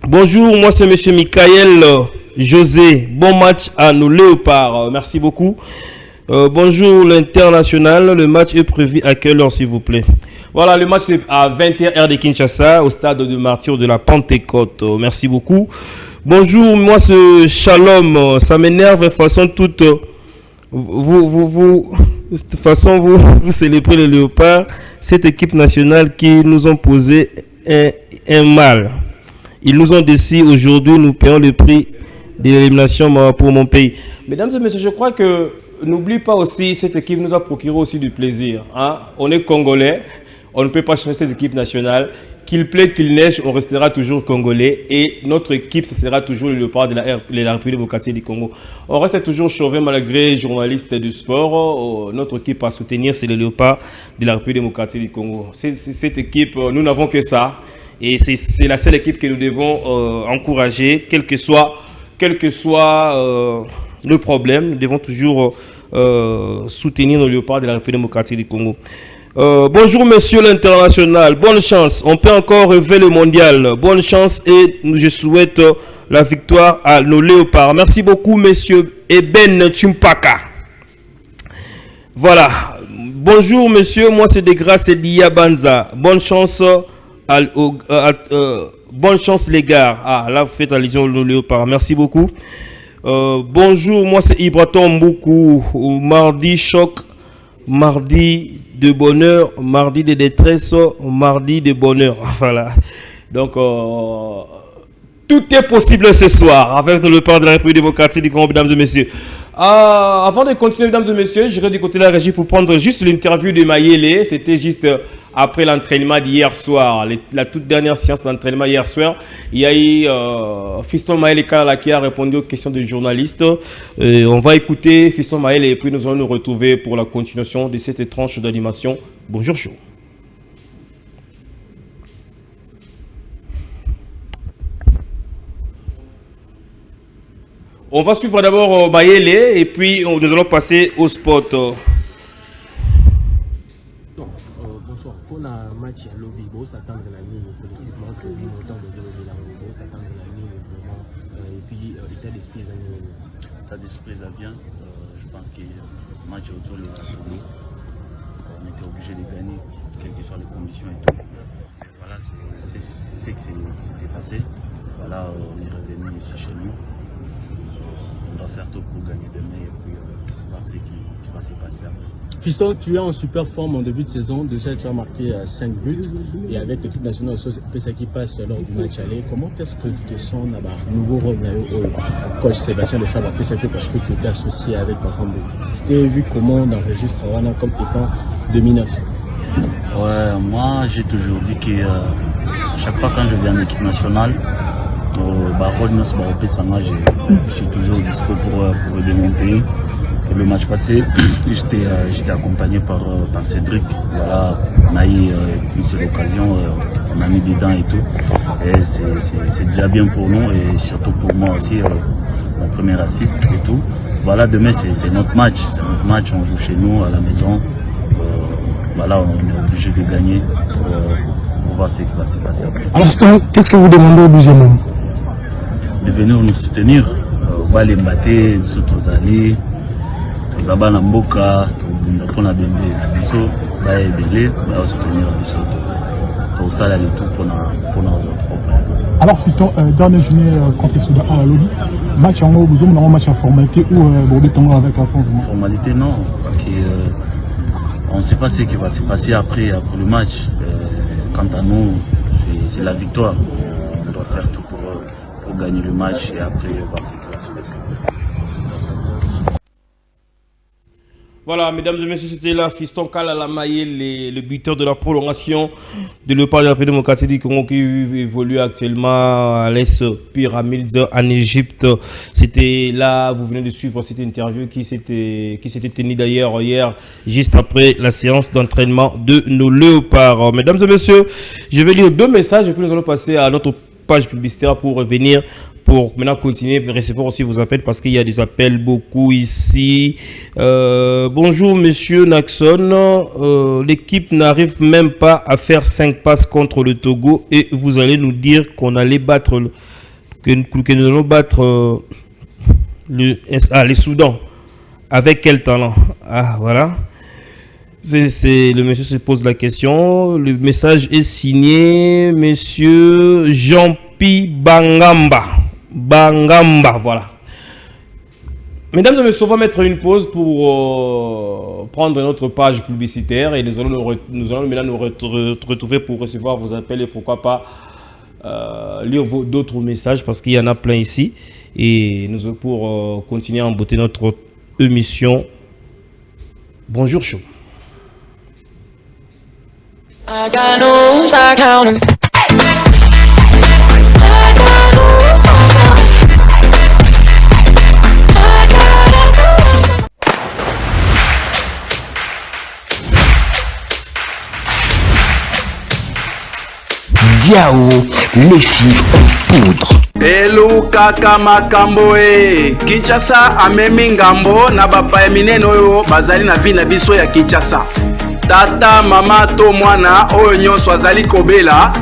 Bonjour, moi c'est monsieur Michael José. Bon match à nos léopards. Merci beaucoup. Bonjour l'international. Le match est prévu à quelle heure, s'il vous plaît? Voilà, le match est à 20h heure de Kinshasa, au stade de martyrs de la Pentecôte. Merci beaucoup. Bonjour, moi c'est Shalom. Ça m'énerve de façon toute. Vous célébrez les léopards, cette équipe nationale qui nous ont posé un mal. Ils nous ont décidé aujourd'hui, nous payons le prix de l'élimination pour mon pays. Mesdames et messieurs, je crois que n'oublie pas aussi, cette équipe nous a procuré aussi du plaisir. Hein? On est Congolais. On ne peut pas changer cette équipe nationale. Qu'il plaît, qu'il neige, on restera toujours Congolais. Et notre équipe, ce sera toujours le léopard de la République démocratique du Congo. On reste toujours chauvin malgré les journalistes du sport. Notre équipe à soutenir, c'est le léopard de la République démocratique du Congo. Cette équipe, nous n'avons que ça. Et c'est la seule équipe que nous devons encourager, quel que soit le problème. Nous devons toujours soutenir nos léopards de la République démocratique du Congo. Bonjour monsieur l'international, bonne chance, on peut encore rêver le mondial, bonne chance et je souhaite la victoire à nos léopards. Merci beaucoup monsieur Eben Chimpaka. Voilà, bonjour monsieur, moi c'est Degrassi Diabanza, bonne chance bonne chance les gars. Ah là vous faites allusion aux léopards, merci beaucoup. Bonjour, moi c'est Ibraton Mboukou, mardi choc, mardi de bonheur, mardi de détresse, mardi de bonheur. Voilà. Donc, tout est possible ce soir avec le père de la République démocratique du Congo, mesdames et messieurs. Avant de continuer, mesdames et messieurs, j'irai du côté de la régie pour prendre juste l'interview de Mayele. C'était juste après l'entraînement d'hier soir, la toute dernière séance d'entraînement hier soir. Il y a eu Fiston Mayele Kalala qui a répondu aux questions des journalistes. On va écouter Fiston Mayele et puis nous allons nous retrouver pour la continuation de cette tranche d'animation. Bonjour chaud. On va suivre d'abord Mayele et puis nous allons passer au spot. Bonsoir. Pour la match à lobby, il faut s'attendre à la ligne politiquement que autant de la il faut s'attendre à la ligne vraiment. Et puis l'état d'esprit va bien. L'état d'esprit va bien. Je pense que le match autour de la Togo, on était obligé de gagner, quelles que soient les conditions et tout. Voilà, c'est ce qui s'était passé. Voilà, on est revenu ici chez nous. On doit faire tout pour gagner demain et puis voir ce qui va se passer après. Fiston, tu es en super forme en début de saison. Déjà, tu as marqué 5 buts. Et avec l'équipe nationale, c'est ça qui passe lors du match aller. Comment est-ce que tu te sens là-bas? Nouveau rôle au coach Sébastien de Saba, parce que tu étais associé avec Bakambo. Tu t'es vu comment on enregistre Rwanda comme étant 2009? Ouais, moi j'ai toujours dit que chaque fois quand je viens en équipe nationale, je suis toujours dispo pour aider mon pays. Pour le match passé, j'étais accompagné par Cédric. Voilà, on a eu une seule occasion, on a mis des dents et tout. Et c'est déjà bien pour nous et surtout pour moi aussi, mon premier assist et tout. Voilà, demain c'est notre match. C'est notre match, on joue chez nous à la maison. Voilà, on est obligé de gagner pour voir ce qui va se passer après. Alors, qu'est-ce que vous demandez au 12e homme? De venir nous soutenir, va les battre, nous tous aller, tous abattre la mboka, pour la bébé, la biso, va aider, va soutenir la biso, pour ça là tout pour nos autres. Alors Fiston, dernier journée contre Soudan à Lodi, match en haut, vous avez un match en formalité ou Bordeaux Tango avec la forme? Formalité non, parce que on ne sait pas ce qui va se passer après le match. quant à nous, c'est la victoire. On doit faire tout pour gagner le match et après voir ce qui va se passer. Voilà, mesdames et messieurs, c'était là Fiston Kalalamaye, le buteur de la prolongation de Léopard de la République démocratique du Congo qui évolue actuellement à l'Est Pyramides en Égypte. C'était là, vous venez de suivre cette interview qui s'était tenue d'ailleurs hier, juste après la séance d'entraînement de nos Léopards. Mesdames et messieurs, je vais lire 2 messages et puis nous allons passer à notre page publicitaire pour revenir. Pour maintenant continuer, recevoir aussi vos appels parce qu'il y a des appels beaucoup ici. Bonjour Monsieur Naxon, l'équipe n'arrive même pas à faire 5 passes contre le Togo et vous allez nous dire qu'on allait battre, que nous allons battre les Soudans. Avec quel talent? Ah voilà. Le monsieur se pose la question. Le message est signé Monsieur Jean-Pi Bangamba, voilà. Mesdames et messieurs, on va mettre une pause pour prendre notre page publicitaire et nous allons maintenant nous retrouver pour recevoir vos appels et pourquoi pas lire d'autres messages parce qu'il y en a plein ici et nous pour continuer à emboîter notre émission. Bonjour Show. I got news, I count 'em. Diao, les filles en poudre. Elukaka makambo Kinshasa amemi ngambo na bapaya minene oyo bazali na vi na biso ya Kinshasa. Tata mama to mwana oyo nyonso azali kobela.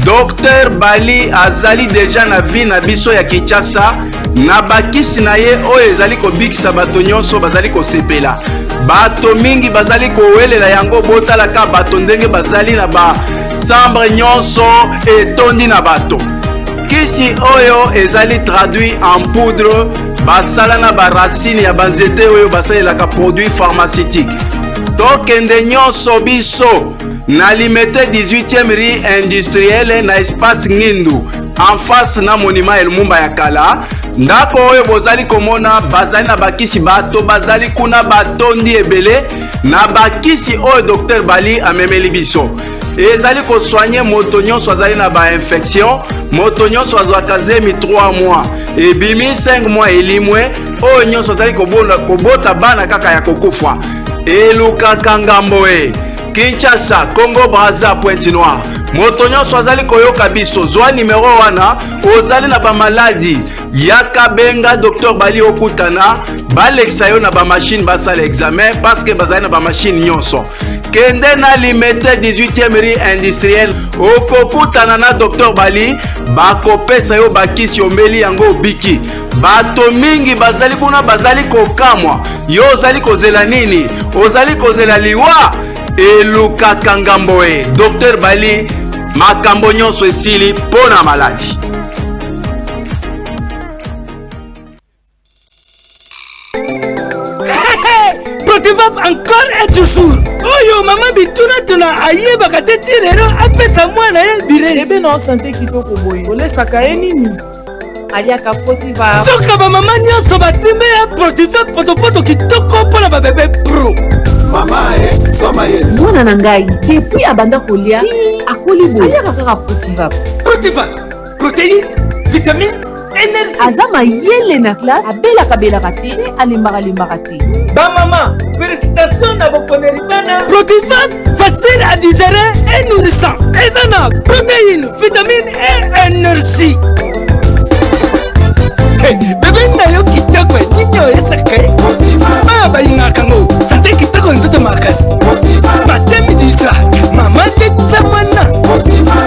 Dr Bali azali deja na vi na biso ya Kinshasa na bakisi na ye oyo ezali kobikisa bato nyonso bazali kosepela. Bato mingi bazali kowelela yango botalaka bato ndenge bazali na ba sambre nyonso etondi na bato. Kisi oyo ezali traduit en poudre basala na baracine ya banzete oyo basalelaka produit pharmaceutique. Tokende nyonso biso na limité 18e rue industrielle na espace Ngindu en face na monument El Mumba ya kala. Ndako oyo bozali komona bazali na bakisi bato bazali kuna batondi ebele na bakisi oyo Dr Bali amemeli biso. Ezali ko soigner moto nyonso azali na ba infection, moto nyonso azwaka zemi 3 mois ebimi 5 mois elimwe oyo nyonso azali kobota bana kaka ya kokufa. Elukaka ngambo Kinshasa, Congo Brazza, Pointe Noire. Moto nyonso azali koyoka biso zwa numero wana ozali na ba maladie yaka benga Dr Bali okutana balekisa yo na ba machine basala examen parce que bazali na ba machine nyonso. Kende na limité 18e rue industrielle okokutana na Dr Bali bakopesa yo bakisi omeli yango biki. Bato mingi bazali kuna bazali kokamwa yo ozali kozela nini? Ozali kozela liwa. Elukaka ngambo Dr Bali makambo nyonso esili pona maladi. Protivap encore et toujours. Oyo mama bituna tuna aye bakateti lero apesa mwana ye bire. Ebe na santé kitoko boye. Olesaka ye nini? Aliaka Protivap. Soka ba mama nyonso batimbe ya Protivap potopoto kitoko pona ba bébé pro. Mama soma ye. Mwana na ngai depuis abanda kolia akoli boye. Aliaka kaka Protivap. Protivap. Protéine, vitamine, énergie. Azama yele na classe abelaka te alembaka te. Ba maman, félicitations na bokoneri bana. Protivap, facile à digérer et nourrissant. Ezana, protéines, vitamines et énergie. Bébé na yo kitoko ninyo esake. Baba ingakango, santé kitoko nzoto makasi. Matemi disa, mama tetsa mwana.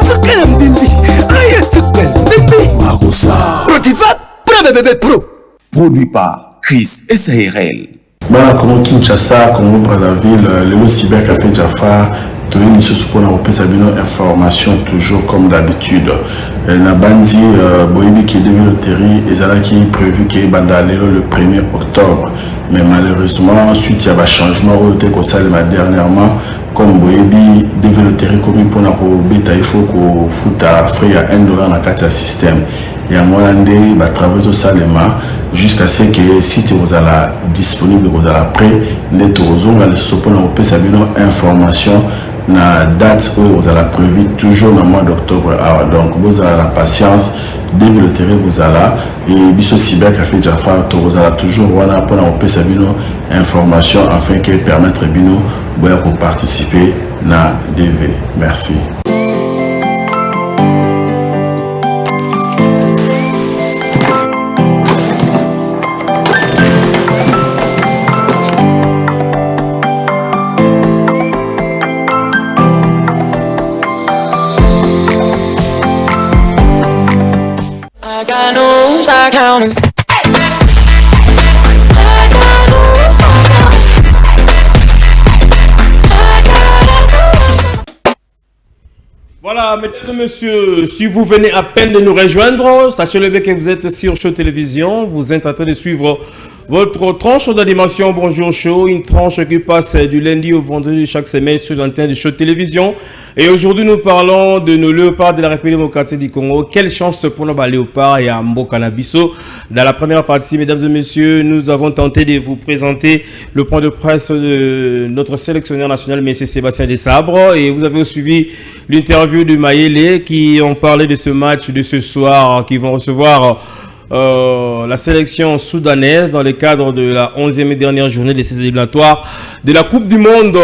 Sukana mbimbi, aye sukana mbimbi. Warusa. Protivap, pro bébé pro. Produit par Chris SARL. Bana Congo Kinshasa, Congo Brazzaville, Lelo Cyber Café Jaffa, Toyeni ce pour la information toujours comme d'habitude. Nabandi Boyebi qui devait le terri et qui prévu qu'il bandalero le 1er octobre. Mais malheureusement, suite à un changement au dernièrement, comme Boyebi devait le terri comme pour la bêta, il faut qu'on foute à frais à $1 dans le cadre système. Et à moi, on va travailler au Salema jusqu'à ce que si vous allez disponible, vous allez prêt, net aux on va laisser pour la information. La date où vous allez prévu toujours dans le mois d'octobre. Donc vous avez la patience dès que le terrain vous allez et biso cyber café Jafar vous allez toujours voilà pour la information afin que permettre bino de participer na DV. Merci. I count 'em. Voilà, mesdames et messieurs, si vous venez à peine de nous rejoindre, sachez-le bien que vous êtes sur Show Télévision, vous êtes en train de suivre votre tranche d'animation Bonjour Show, une tranche qui passe du lundi au vendredi chaque semaine sur l'antenne de Show Télévision. Et aujourd'hui, nous parlons de nos léopards de la République démocratique du Congo. Quelle chance pour nos léopards et à Mbokanabiso. Dans la première partie, mesdames et messieurs, nous avons tenté de vous présenter le point de presse de notre sélectionneur national, M. Sébastien Desabre. Et vous avez suivi l'interview de Mayele qui ont parlé de ce match de ce soir, qui vont recevoir la sélection soudanaise dans le cadre de la 11e et dernière journée de ces éliminatoires de la Coupe du Monde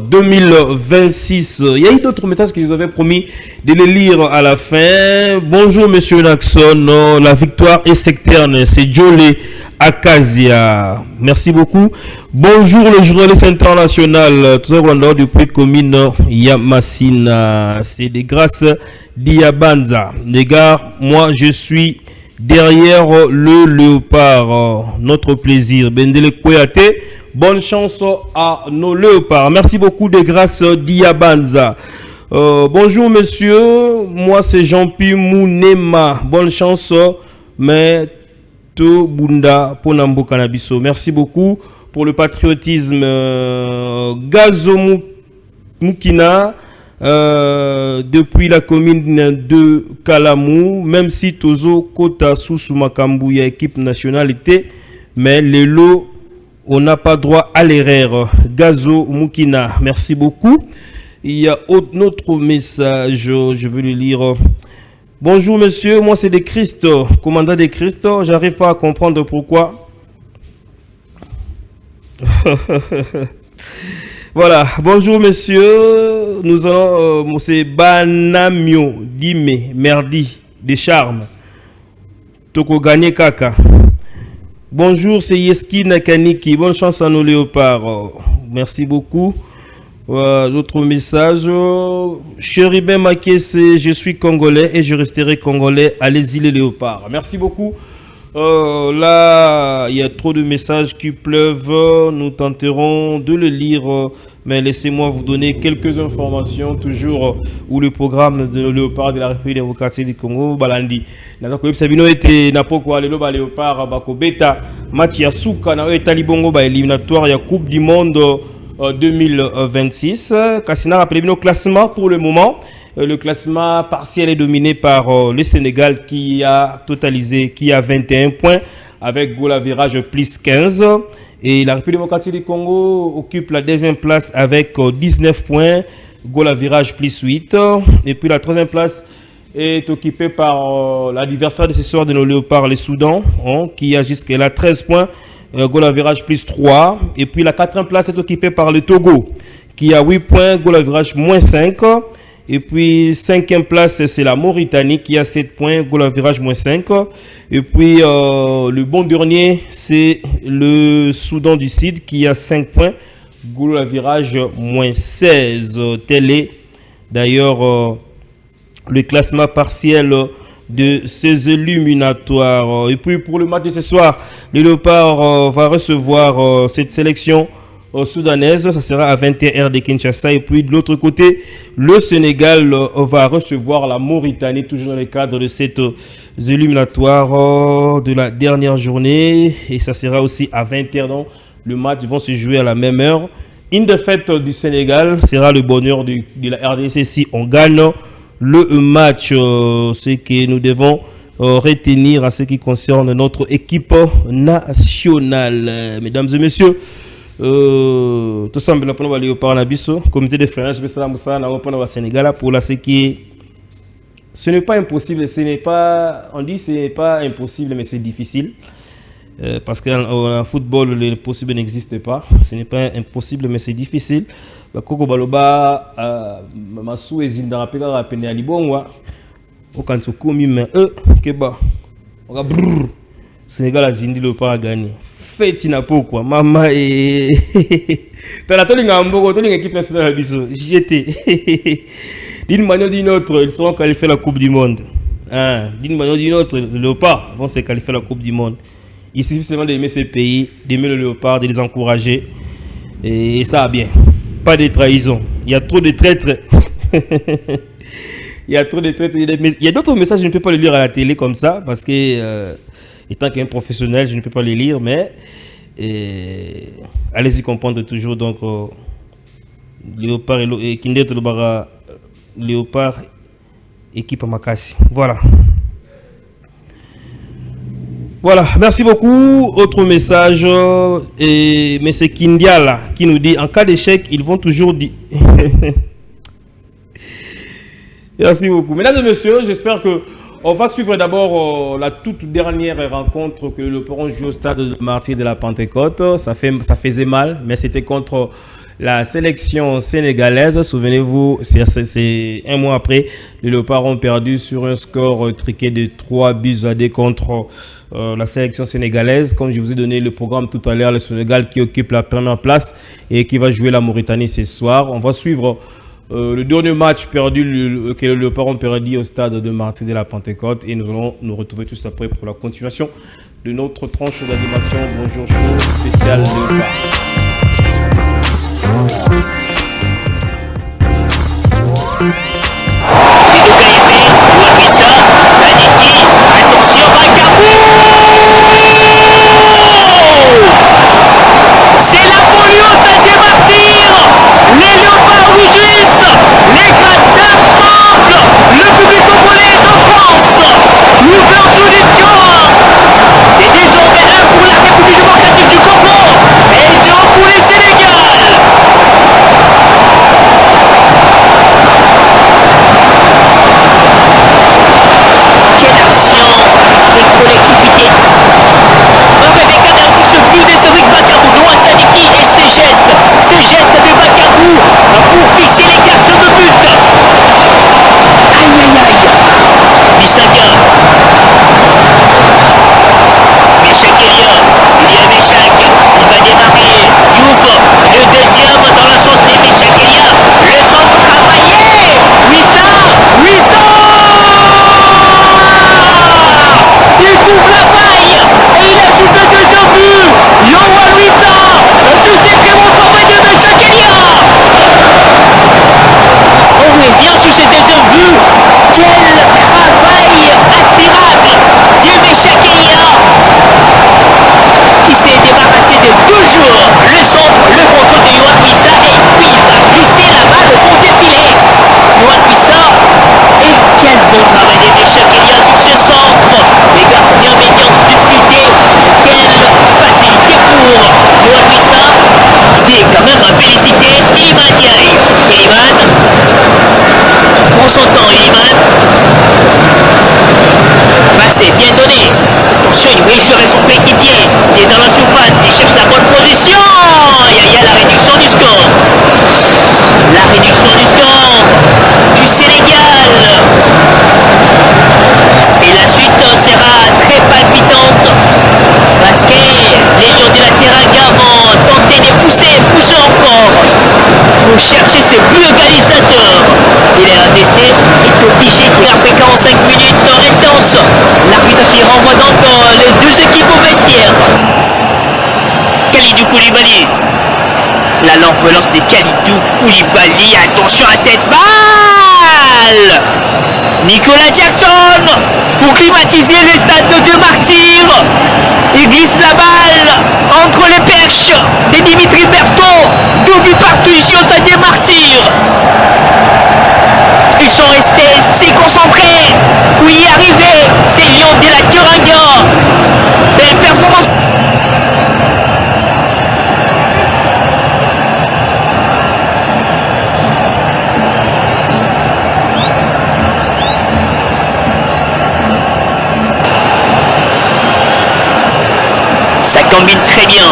2026. Il y a eu d'autres messages qu'ils avaient promis de les lire à la fin. Bonjour Monsieur Naxon, la victoire est sectaire, c'est Jolé Akazia. Merci beaucoup. Bonjour le journaliste international, tout ça depuis commune Yamassina. C'est des grâces d'Iabanza. Les gars, moi je suis derrière le léopard, notre plaisir. Bendele Kouyaté, bonne chance à nos léopards. Merci beaucoup de grâce d'Iabanza. Bonjour monsieur, moi c'est Jean-Pierre Mounema. Bonne chance, mais tout Bunda Ponambo Canabiso. Merci beaucoup pour le patriotisme. Gazo Moukina. Depuis la commune de Kalamou, même si Tozo Kota Sousou Makambu y a équipe nationalité, mais les lots, on n'a pas droit à l'erreur. Gazo Moukina, merci beaucoup. Il y a autre message, je vais le lire. Bonjour monsieur, moi c'est de Christ, commandant de Christ, j'arrive pas à comprendre pourquoi. Voilà, bonjour monsieur, nous allons, c'est Banamio, Dime, Merdi, des charmes, Toko Gagné Kaka. Bonjour, c'est Yeski Nakaniki, bonne chance à nos léopards, merci beaucoup. D'autres messages, Chéribin Makese, je suis congolais et je resterai congolais, allez-y les léopards, merci beaucoup. Là, il y a trop de messages qui pleuvent. Nous tenterons de le lire, mais laissez-moi vous donner quelques informations. Toujours où le programme de léopard de la République démocratique du Congo, Balandi. Nazakoyeb Sabino était Napoko Alelo Léopard Bako Beta Matia Souka na Talibongo ba éliminatoire ya Coupe du Monde 2026. Kassina rappelez bien au classement pour le moment. Le classement partiel est dominé par le Sénégal qui a totalisé, qui a 21 points avec goal à virage plus 15. Et la République démocratique du Congo occupe la deuxième place avec 19 points, goal à virage plus 8. Et puis la troisième place est occupée par l'adversaire de ce soir de nos léopards, le Soudan, qui a jusqu'à là 13 points, goal à virage plus 3. Et puis la quatrième place est occupée par le Togo, qui a 8 points, goal à virage moins 5. Et puis, cinquième place, c'est la Mauritanie qui a 7 points, goal à virage moins 5. Et puis, le bon dernier, c'est le Soudan du Sud qui a 5 points, goal à virage moins 16. Tel est d'ailleurs le classement partiel de ces éliminatoires. Et puis, pour le match de ce soir, le Léopard va recevoir cette sélection soudanaise. Ça sera à 21h de Kinshasa. Et puis de l'autre côté, le Sénégal va recevoir la Mauritanie, toujours dans le cadre de cette éliminatoire de la dernière journée. Et ça sera aussi à 20h. Donc, le match vont se jouer à la même heure. Une défaite du Sénégal sera le bonheur de la RDC si on gagne le match. Ce que nous devons retenir à ce qui concerne notre équipe nationale. Mesdames et messieurs, tout ça, pour Léopard Nabiso, comité de freinage, au Sénégal, pour la ce qui ce n'est pas impossible, on dit ce n'est pas impossible, mais c'est difficile. Parce qu'en football, le possible n'existe pas. Ce n'est pas impossible, mais c'est difficile. Koko Baloba, Massou et Zindara Pega, Penali Bongwa, Okansokomi, mais Keba, Sénégal a Zindi le pas à gagner. Faites n'a pas quoi, maman et. T'as la tolinga Ambogo, tolinga équipe nationale Biso, j'étais. D'une manière ou d'une autre, ils seront qualifiés à la Coupe du Monde. D'une manière ou d'une autre, les Léopards vont se qualifier à la Coupe du Monde. Il suffit seulement d'aimer ce pays, d'aimer le Léopard, de les encourager. Et ça va bien. Pas de trahison. Il y a trop de traîtres. Il y a trop de traîtres. Il y a d'autres messages, je ne peux pas les lire à la télé comme ça, parce que, étant qu'un professionnel, je ne peux pas les lire, mais allez-y comprendre toujours. Donc, Léopard et Kindet Lobara, Léopard, équipe à Makassi. Voilà. Voilà, merci beaucoup. Autre message, mais c'est Kindiala qui nous dit, en cas d'échec, ils vont toujours dire... Merci beaucoup. Mesdames et messieurs, j'espère que on va suivre d'abord la toute dernière rencontre que le Léopard joue au stade de Martyrs de la Pentecôte. Ça faisait mal, mais c'était contre la sélection sénégalaise. Souvenez-vous, c'est un mois après, les Léopards ont perdu sur un score truqué de 3-2 contre la sélection sénégalaise. Comme je vous ai donné le programme tout à l'heure, le Sénégal qui occupe la première place et qui va jouer la Mauritanie ce soir. On va suivre le dernier match perdu que les Léopards ont perdu au stade de Martyrs de la Pentecôte, et nous allons nous retrouver tous après pour la continuation de notre tranche d'animation. Bonjour show spécial Léopard. C'est la police des martyrs. Les Léopards rougissent, les gradins tremblent, le public congolais est en transe. L'ouverture du score, c'est désormais 1 pour la République démocratique du Congo et 0 pour le Sénégal. Quelle action, quelle collectivité. Mauvais décalage sur ce but de Cédric Bakambu, Noah Sadiki et ses gestes de Bakambu pour fixer les cartes de but. Aïe aïe aïe. Misaka. Meshakeria. Il y a Meshak. Il va démarrer. Youf. Le deuxième dans la sauce des Meshakeria. Le centre travaillé. Wissa. Il trouve la faille et il ajoute le deuxième but. Yohan Wissa sur ce très bon travail de Meshakeria. On revient sur ce deuxième but. Quel travail admirable de Meshakeria qui s'est débarrassé de deux joueurs. Le centre, le contrôle de Yohan Wissa, et puis il va glisser la balle au fond défilé. Yohan Wissa, et quel bon travail de Meshakeria sur ce centre. Les gardiens médians en difficulté. Quelle facilité pour Yohan Wissa. Il est quand même à féliciter Iliman Diaye. Iliman prend son temps. Iliman. C'est bien donné. Attention, il veut jouer avec son coéquipier. Il est dans la surface. Il cherche la bonne position. Il y a la réduction du score. La réduction du score du Sénégal. Et la suite sera très palpitante. Parce que les lions de la Teranga vont tenter de pousser encore pour chercher ce but égalisateur. Et la RDC est obligé de faire 45 minutes intenses. L'arbitre qui renvoie donc les deux équipes au vestiaire. Kalidou Koulibaly. La longue relance de Kalidou Koulibaly. Attention à cette balle. Nicolas Jackson pour climatiser le stade de Martyrs. Il glisse la balle entre les perches de Dimitri Berthaud. 2 buts partout ici au stade des Martyrs. Ils sont restés si concentrés pour y arriver. Ces Lions de la Teranga. Belle performance. Ça combine très bien.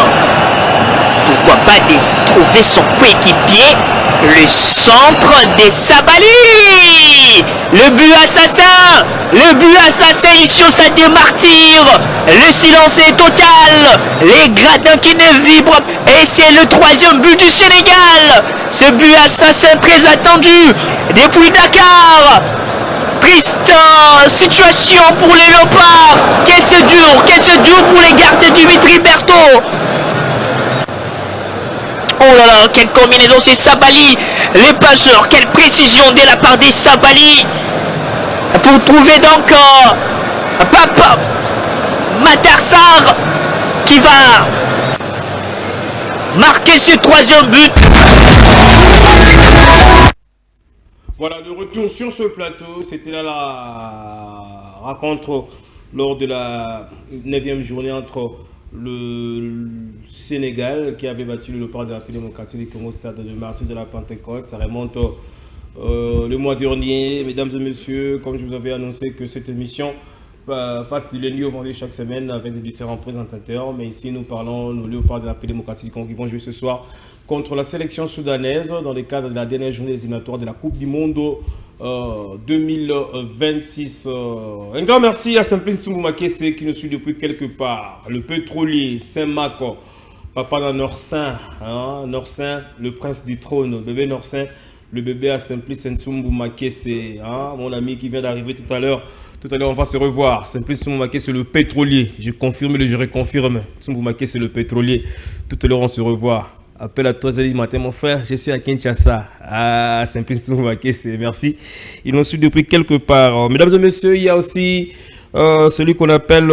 Pourquoi pas de trouver son coéquipier. Le centre des Sabali. Le but assassin. Le but assassin ici au stade des Martyrs. Le silence est total. Les gradins qui ne vibrent. Et c'est le 3e but du Sénégal. Ce but assassin très attendu depuis Dakar. Triste situation pour les Léopards. Qu'est-ce dur pour les gardes de Dimitri Berthaud. Oh là là, quelle combinaison, c'est Sabali, les passeurs, quelle précision de la part des Sabali. Pour trouver donc Papa Matarsar qui va marquer ce 3e but. Voilà, le retour sur ce plateau, c'était là la rencontre lors de la 9e journée entre le Sénégal qui avait battu le Léopard de la République démocratique du Congo au stade de Martyrs de la Pentecôte. Ça remonte le mois dernier. Mesdames et messieurs, comme je vous avais annoncé que cette émission passe du lundi au vendredi chaque semaine avec des différents présentateurs. Mais ici, nous parlons nos Léopards de la République démocratique du Congo qui vont jouer ce soir contre la sélection soudanaise dans le cadre de la dernière journée des éliminatoires de la Coupe du Monde 2026. Un grand merci à Simplice Tsumbumakese qui nous suit depuis quelque part. Le pétrolier Saint-Marc, papa d'un Norsin, hein, Norsin, le prince du trône, bébé Norsin, le bébé à Simplice Tsumbumakese, hein, mon ami qui vient d'arriver tout à l'heure. Tout à l'heure, on va se revoir. Simplice Tsumbumakese, c'est le pétrolier. Je confirme et je reconfirme. Tsumbumakese, c'est le pétrolier. Tout à l'heure, on se revoit. Appel à 3h du matin, mon frère. Je suis à Kinshasa. Ah, Simplice Tsumbumakese, merci. Ils nous suivent depuis quelque part. Mesdames et messieurs, il y a aussi celui qu'on appelle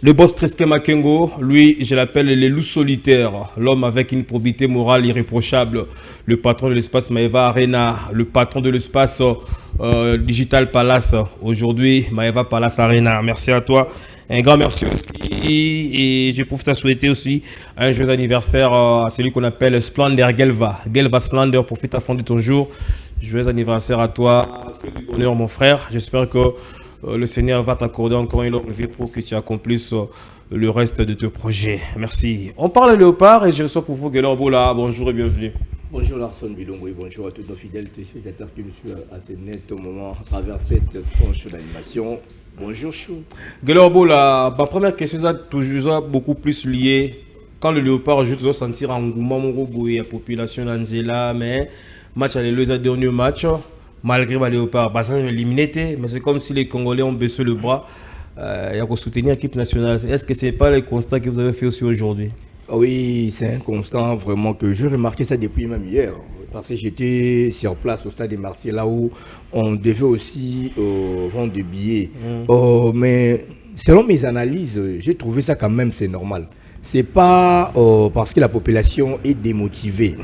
le boss Presque Makengo. Lui, je l'appelle le loup solitaire. L'homme avec une probité morale irréprochable. Le patron de l'espace Maeva Arena. Le patron de l'espace Digital Palace. Aujourd'hui, Maeva Palace Arena. Merci à toi. Un grand merci aussi. Et je profite à souhaiter aussi un joyeux anniversaire à celui qu'on appelle Splendor Gelva. Gelva Splendor, profite à fond de ton jour. Joyeux anniversaire à toi. Que du bonheur, mon frère. J'espère que le Seigneur va t'accorder encore une longue vie pour que tu accomplisses le reste de tes projets. Merci. On parle de Léopard et je reçois pour vous Gelor Bola. Bonjour et bienvenue. Bonjour Larson Bilongo et bonjour à tous nos fidèles téléspectateurs qui nous suivent à Ténet au moment à travers cette tranche d'animation. Bonjour Chou. Gelor Bola, ma première question est toujours beaucoup plus liée. Quand le Léopard joue, tu dois sentir un engouement et la population d'Anzela, mais match à le dernier match. Malgré le Léopard, Bassin éliminé, mais c'est comme si les Congolais ont baissé le bras et ont soutenu l'équipe nationale. Est-ce que ce n'est pas le constat que vous avez fait aussi aujourd'hui? Oui, c'est un constat vraiment que je remarquais ça depuis même hier. Parce que j'étais sur place au stade des Martyrs, là où on devait aussi vendre des billets. Mais selon mes analyses, j'ai trouvé ça quand même, c'est normal. C'est pas parce que la population est démotivée.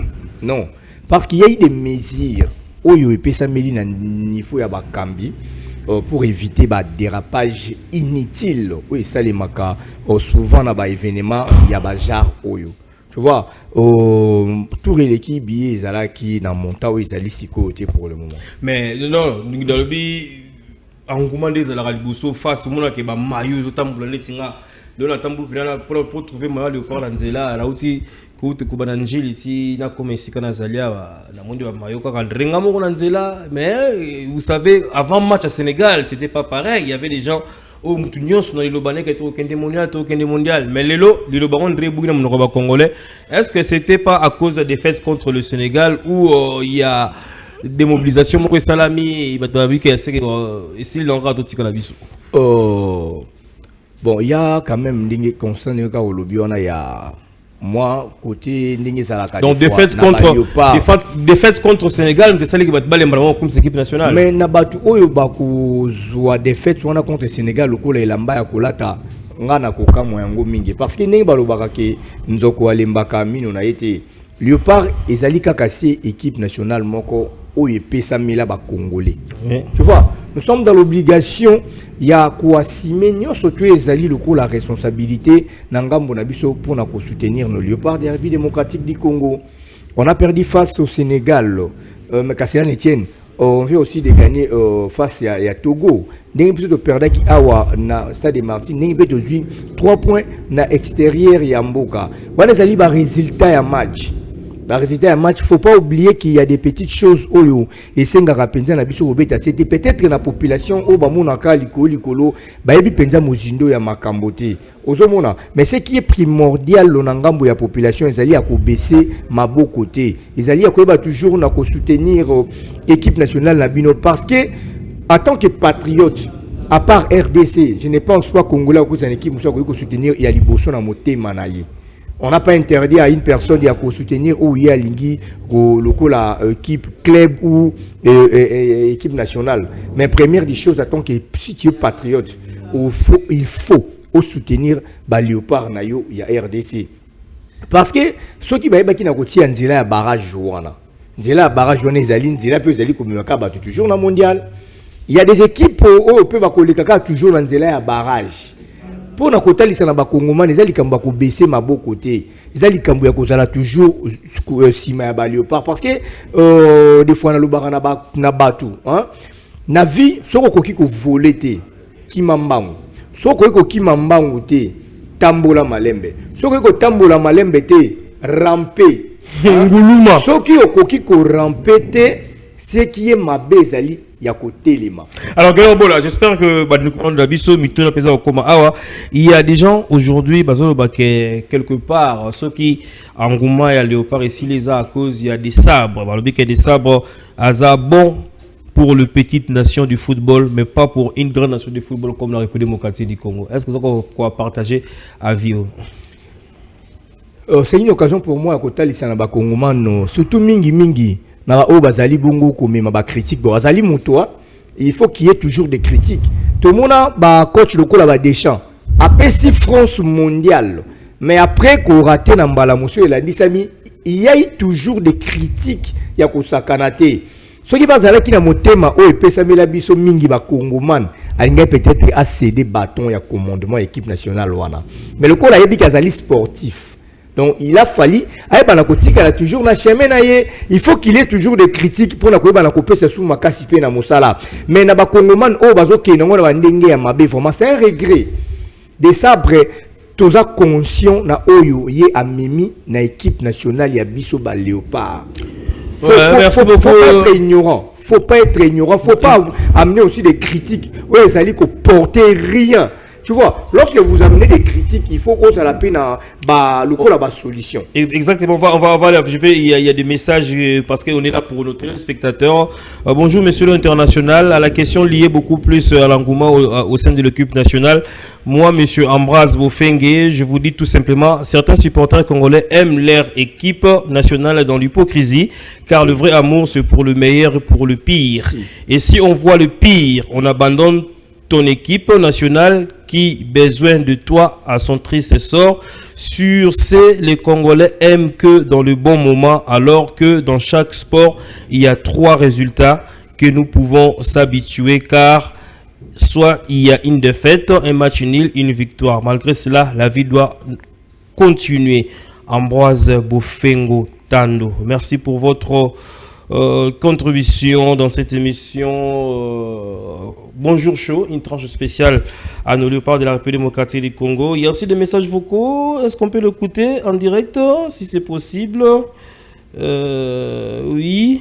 Non, parce qu'il y a eu des mesures. Oyo epesa meli na niveau ya bakambi pour éviter ba dérapage inutile. Oui, ça les maka souvent na ba événement il y a ba genre oyo. Tu vois, tout l'équipe billet ezala qui na monta ou ezali sikoté pour le moment. Mais non, dans le bi engouement des ala liboso face au monde ke ba mayo zotambola netinga. Dans tambour pour trouver mayo le corps d'Anzela là outi Koute Kubananjili ti na comme ici quand Azalia la monde va mayo quand renga mo Nzela mais vous savez avant match à Sénégal c'était pas pareil, il y avait des gens au Mutunion sur le Lobané qui étaient au Kende mondial mais les Lobaron Drébou na mon congolais. Est-ce que c'était pas à cause des défaites contre le Sénégal où il y a des mobilisations pour Salami il va vu que c'est ici l'onga tout tika na biso. Bon, il y a quand même des constants au lobby on a moi côté donc défaite contre Sénégal c'est ça qui va battre comme équipe nationale mais na batu oyo bako zwa défaite wana contre Sénégal lokola elamba ya kolata ngana kokamwa yango mingi parce que ndenge balobaka ke nzoko alembaka mino na été Léopard ezali kaka si équipe nationale moko oyo pesa mila ba congolais tu vois nous sommes dans l'obligation ya kuasime nyonso tu ezali lokola responsabilité na ngambo na biso pour na ko soutenir nos Léopards de la République démocratique du Congo. On a perdu face au Sénégal mais Cassian Etienne on vient aussi de gagner face à Togo. N'ayez plus de perdre qui awa na Stade de Martin. N'ayez plus de 3 points na extérieur ya Mboka. Voilà ça liba résultat ya match. Le résultat du match, il ne faut pas oublier qu'il y a des petites choses oyo et senga penza na biso obeta c'était peut-être la population au bamonaka likolo bayebi penza mozindo ya makambote ozomona mais ce qui est primordial na ngambo ya population ezali ya ko baisser maboko te ezali ya ko ba toujours na ko soutenir équipe nationale na bino parce que en tant que patriote à part RDC je ne pense pas Congolais ko une équipe ko soutenir ya liboso na motema na ye. On n'a pas interdit à une personne de soutenir ou il y a la équipe club ou équipe nationale. Mais première des choses, tant que si tu es patriote, il faut soutenir Léopard Nayo, il y a RDC. Parce que ceux qui ont côté Nzela barrage Joana. Nzela barrage Joana Zaline, Nzela peut aller comme toujours dans le mondial. Il y a des équipes où peut toujours dans Nzela barrage. Pour na kotalisa na bakongomani ezali kamba ko baisser maboko te ezali kambo ya kozala toujours sima ya Léopard parce que des fois na lobaka na batu hein na vie soko koki ko voler te kimambangu soko ko kimambangu te tambola malembe soko ko tambola malembe te ramper nguluma soki okoki ko ramper te ce qui est mabe ezali. Alors j'espère que il y a des gens aujourd'hui quelque part ceux qui en Gouma et Léopard ici les a à cause il y a des sabres des sabres bon pour le petite nation du football mais pas pour une grande nation du football comme la République démocratique du Congo. Est-ce que vous avez partagé à vie? C'est une occasion pour moi à côté de Congomano surtout mingi na o bazali bongo komema ba critique bo bazali motoa il faut qu'il y ait toujours des critiques tout le monde ba coach lokola ba Deschamps après si France mondiale mais après qu'on raté na mbala monsieur elandisami il y a eu toujours des critiques ya ko sakanate ceux qui bazala ki na motema o epesami la biso mingi ba Congoman alinga peut-être à céder bâton ya commandement équipe nationale wana mais le kola yebi kazali sportif. Donc il a fallu toujours na chemin il faut qu'il y ait toujours des critiques pour na koyeba na kopesa sous makasi pe na mosala mais na ba kongoman o bazoke na ngona bandenge ya mabe vraiment c'est un regret de sabre toza conscient na oyo ye amemi na équipe nationale ya biso ba Léopard. Faut pas être ignorant, faut pas amener aussi des critiques ouais ça dit qu'on porter rien. Tu vois, lorsque vous amenez des critiques, il faut qu'on la peine à la solution. Exactement, on va il y a des messages parce qu'on est là pour nos téléspectateurs. Bonjour monsieur l'international, à la question liée beaucoup plus à l'engouement au sein de l'équipe nationale. Moi, monsieur Ambroise Bofengue, je vous dis tout simplement, certains supporters congolais aiment leur équipe nationale dans l'hypocrisie, car le vrai amour c'est pour le meilleur et pour le pire. Si. Et si on voit le pire, on abandonne ton équipe nationale qui besoin de toi à son triste sort. Sur ce, les Congolais aiment que dans le bon moment, alors que dans chaque sport, il y a 3 résultats que nous pouvons s'habituer, car soit il y a une défaite, un match nul, une victoire. Malgré cela, la vie doit continuer. Ambroise Bofengo Tando, merci pour votre contribution dans cette émission. Bonjour Show, une tranche spéciale à nos Léopards de la République démocratique du Congo. Il y a aussi des messages vocaux. Est-ce qu'on peut l'écouter en direct si c'est possible? Oui.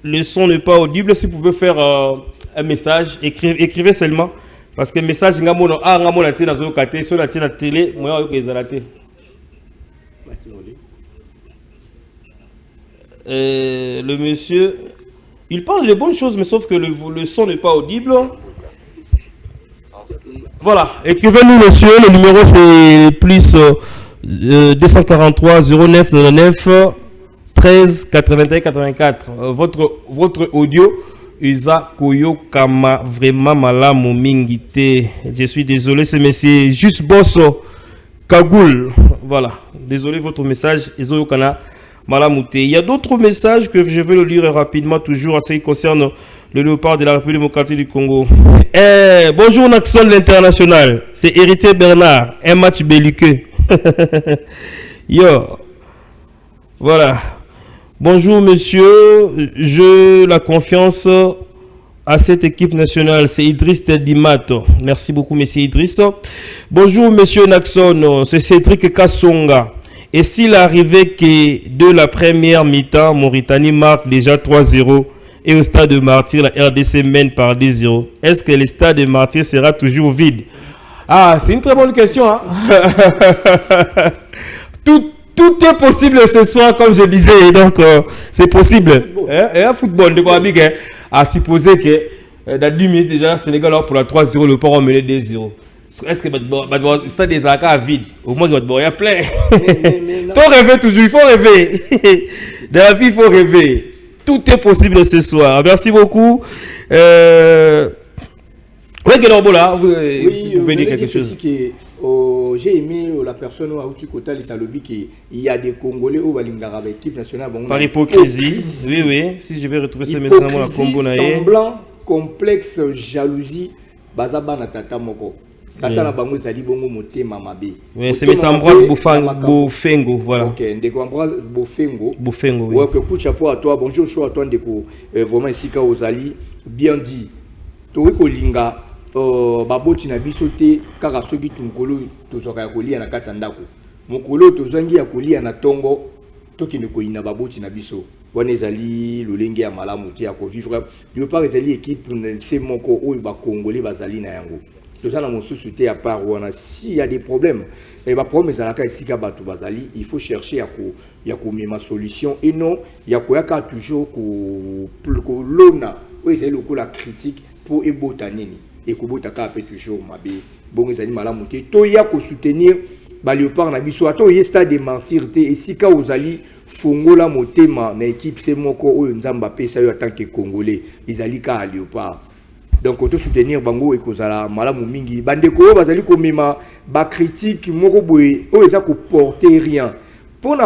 Le son n'est pas audible. Si vous pouvez faire un message, écrivez seulement. Parce que le message, le monsieur, il parle de bonnes choses, mais sauf que le son n'est pas audible. Voilà, écrivez-nous monsieur, le numéro c'est plus 243 09 99 13 81 84. Votre audio Usa Koyo Kama vraiment malamu mingite. Je suis désolé, c'est monsieur Juste Bosso Kagoul. Voilà, désolé votre message. Ezo Kana Malamute. Il y a d'autres messages que je vais le lire rapidement, toujours à ce qui concerne le léopard de la République démocratique du Congo. Bonjour Naxon l'international, c'est Héritier Bernard, un match belliqueux. Yo, voilà. Bonjour monsieur, je la confiance à cette équipe nationale, c'est Idriss Dimato. Merci beaucoup monsieur Idriss. Bonjour monsieur Naxon, c'est Cédric Kassonga. Et s'il arrivait que de la première mi-temps, Mauritanie marque déjà 3-0 et au stade de Martyr, la RDC mène par 2-0, est-ce que le stade de Martyr sera toujours vide? Ah, c'est une très bonne question. Hein? Tout est possible ce soir, comme je disais, donc c'est possible. Et un football, de quoi à supposer que dans 10 minutes déjà, Sénégal pour la 3-0, le port a mené 2-0. Est-ce que ça des accords vide? Au moins, il y a plein. Il faut rêver toujours, il faut rêver. Dans la vie, il faut rêver. Tout est possible ce soir. Merci beaucoup. Oui, vous pouvez dire quelque chose. J'ai aimé la personne où tu côté les Salobi qu'il y a des Congolais au Balingara équipe nationale. Par hypocrisie. Oui. Si je vais retrouver ce message dans la Congo. Semblant, complexe, jalousie, bazaba na tata moko. Tata na bango zali bongo motema mabe. Oui, c'est M. Ambroise Bofengo, voilà. Ok, ndeko Ambroise Bofengo. Bofengo, oui. Ouais, que coup de chapeau à toi. Bonjour, chaud à toi ndeko. Vraiment ici ka ozali bien dit. Tori kolinga baboti na biso te kaka soki tunkolo tozoka ya kolia na kati ya ndako. Mokolo tozangi ya kolia na tongo toki ne koina baboti na biso. Wana ezali lolenge ya malamu te ya ko vivre. Yo par ezali équipe c'est moko oyo ba congolais bazali na yango. Tout ça dans mon société à part s'il y a des problèmes et bah problème c'est la cas ici kabatu bazali il faut chercher à ma solution et non il y a toujours ko lona oui c'est le coup la critique pour ebotanini et ko botaka peut toujours mabe bon les animaux la monter to ya ko soutenir ba léopard na biso ato y stade de martyr te et si ka ozali fongola motema na équipe c'est moko oyo nzamba pesa yo en tant que congolais izali ka léopard. Donc, on doit soutenir Bango et Kozala, Malamu Mingi. Bandeko, bazali komema, ba critique, moko boye, o eza ko porter rien. Pour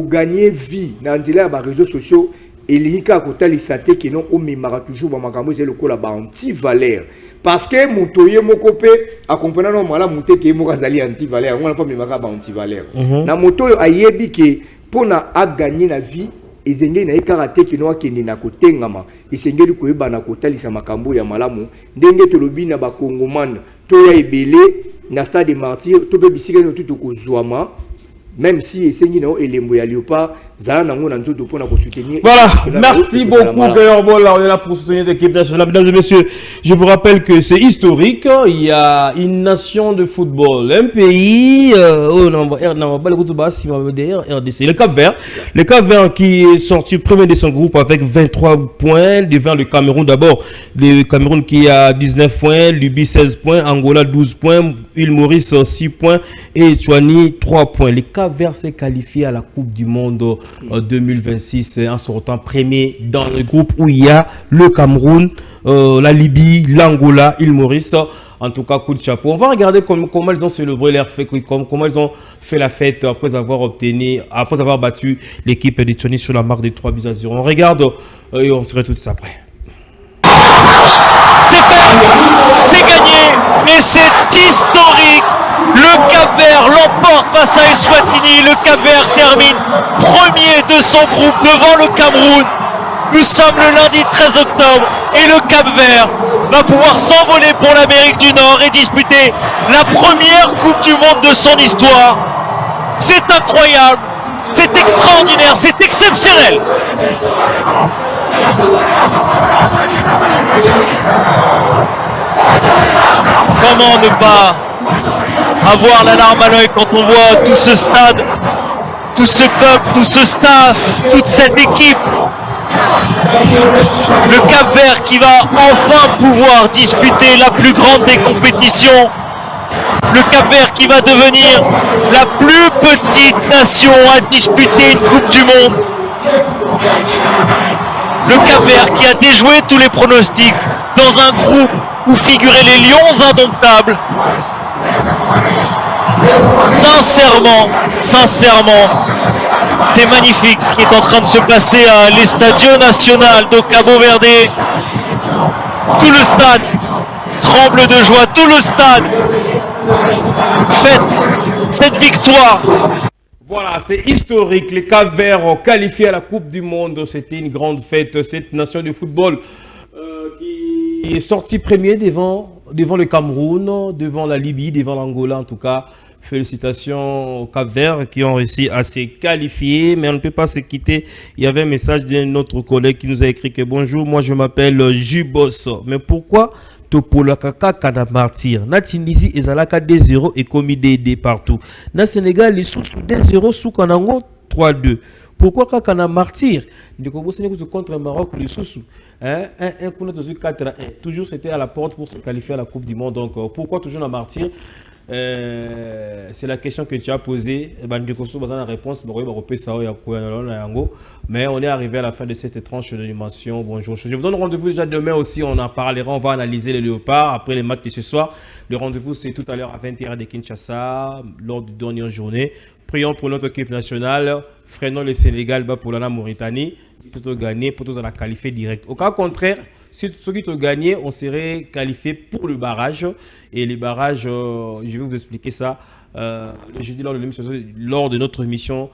gagner vie dans les réseaux sociaux, et l'ika ko talisate que non o memara toujours ba makambo c'est le ko la ba anti-valeur. Parce que mutoye moko pe accompagner no Malamu te ke moko azali anti-valeur. On a fa memara ba anti-valeur. Na moto ayebi ke pona a gagner la vie ezenge na ekarate kino akende na kotengama esengeli koyeba na kotalisa makambo ya malamu ndenge tolobi na bakongomane to ya ebele na stade de martyr to pe bisika no tuto kozwama même si esengi na elembo ya léopard zala nango na nzoto pona ko soutenir. Voilà, merci beaucoup Gayor Bola, on est là pour soutenir l'équipe nationale. Mesdames et messieurs, je vous rappelle que c'est historique, il y a une nation de football, un pays RDC, le Cap-Vert. Le Cap-Vert qui est sorti premier de son groupe avec 23 points devant le Cameroun d'abord. Le Cameroun qui a 19 points, Libye 16 points, Angola 12 points, Île Maurice 6 points et Tchouani 3 points. Le Cap-Vert s'est qualifié à la Coupe du Monde 2026 en sortant premier dans le groupe où il y a le Cameroun, la Libye, l'Angola, Île Maurice. En tout cas, coup de chapeau. On va regarder comment ils ont célébré leur fête, comment ils ont fait la fête après avoir battu l'équipe de Tchouani sur la marque de 3-0. On regarde et on se retrouve tout après. C'est fait, c'est gagné et c'est historique. Le Cap-Vert l'emporte face à Eswatini. Le Cap-Vert termine premier de son groupe devant le Cameroun. Nous sommes le lundi 13 octobre et le Cap-Vert va pouvoir s'envoler pour l'Amérique du Nord et disputer la première Coupe du Monde de son histoire. C'est incroyable, c'est extraordinaire, c'est exceptionnel. Comment ne pas avoir la larme à l'œil quand on voit tout ce stade, tout ce peuple, tout ce staff, toute cette équipe. Le Cap-Vert qui va enfin pouvoir disputer la plus grande des compétitions Le Cap-Vert qui va devenir la plus petite nation à disputer une Coupe du Monde. Le Cap-Vert qui a déjoué tous les pronostics dans un groupe où figuraient les Lions indomptables. Sincèrement, c'est magnifique ce qui est en train de se passer à l'Estadio Nacional de Cabo Verde. Tout le stade tremble de joie, tout le stade fête cette victoire. Voilà, c'est historique. Les Cap-Verts ont qualifié à la Coupe du Monde. C'était une grande fête. Cette nation de football qui est sortie premier devant le Cameroun, devant la Libye, devant l'Angola en tout cas. Félicitations aux Cap-Verts qui ont réussi à se qualifier, mais on ne peut pas se quitter. Il y avait un message d'un autre collègue qui nous a écrit que bonjour, moi je m'appelle Jubos. Mais pourquoi Topolakaka Kana martyr? Na Tunisie ezalaka 2-0 et commis des partout. Na Sénégal ils sont 2-0 sous Kanango 3-2. Pourquoi Kana martyr? De contre le Maroc les sous. Un coup 4-1. Toujours c'était à la porte pour se qualifier à la Coupe du Monde. Donc pourquoi toujours la martyr? C'est la question que tu as posée. La réponse, mais on est arrivé à la fin de cette tranche d'animation. Bonjour. Je vous donne rendez-vous déjà demain aussi. On en parlera. On va analyser les léopards après les matchs de ce soir. Le rendez-vous, c'est tout à l'heure à 20h de Kinshasa, lors de la dernière journée. Prions pour notre équipe nationale. Freinons le Sénégal pour la Mauritanie. Qui sont gagnés pour tous la qualifier direct. Au cas contraire, si ceux qui ont gagné, on serait qualifié pour le barrage. Et les barrages, je vais vous expliquer ça le jeudi lors de notre émission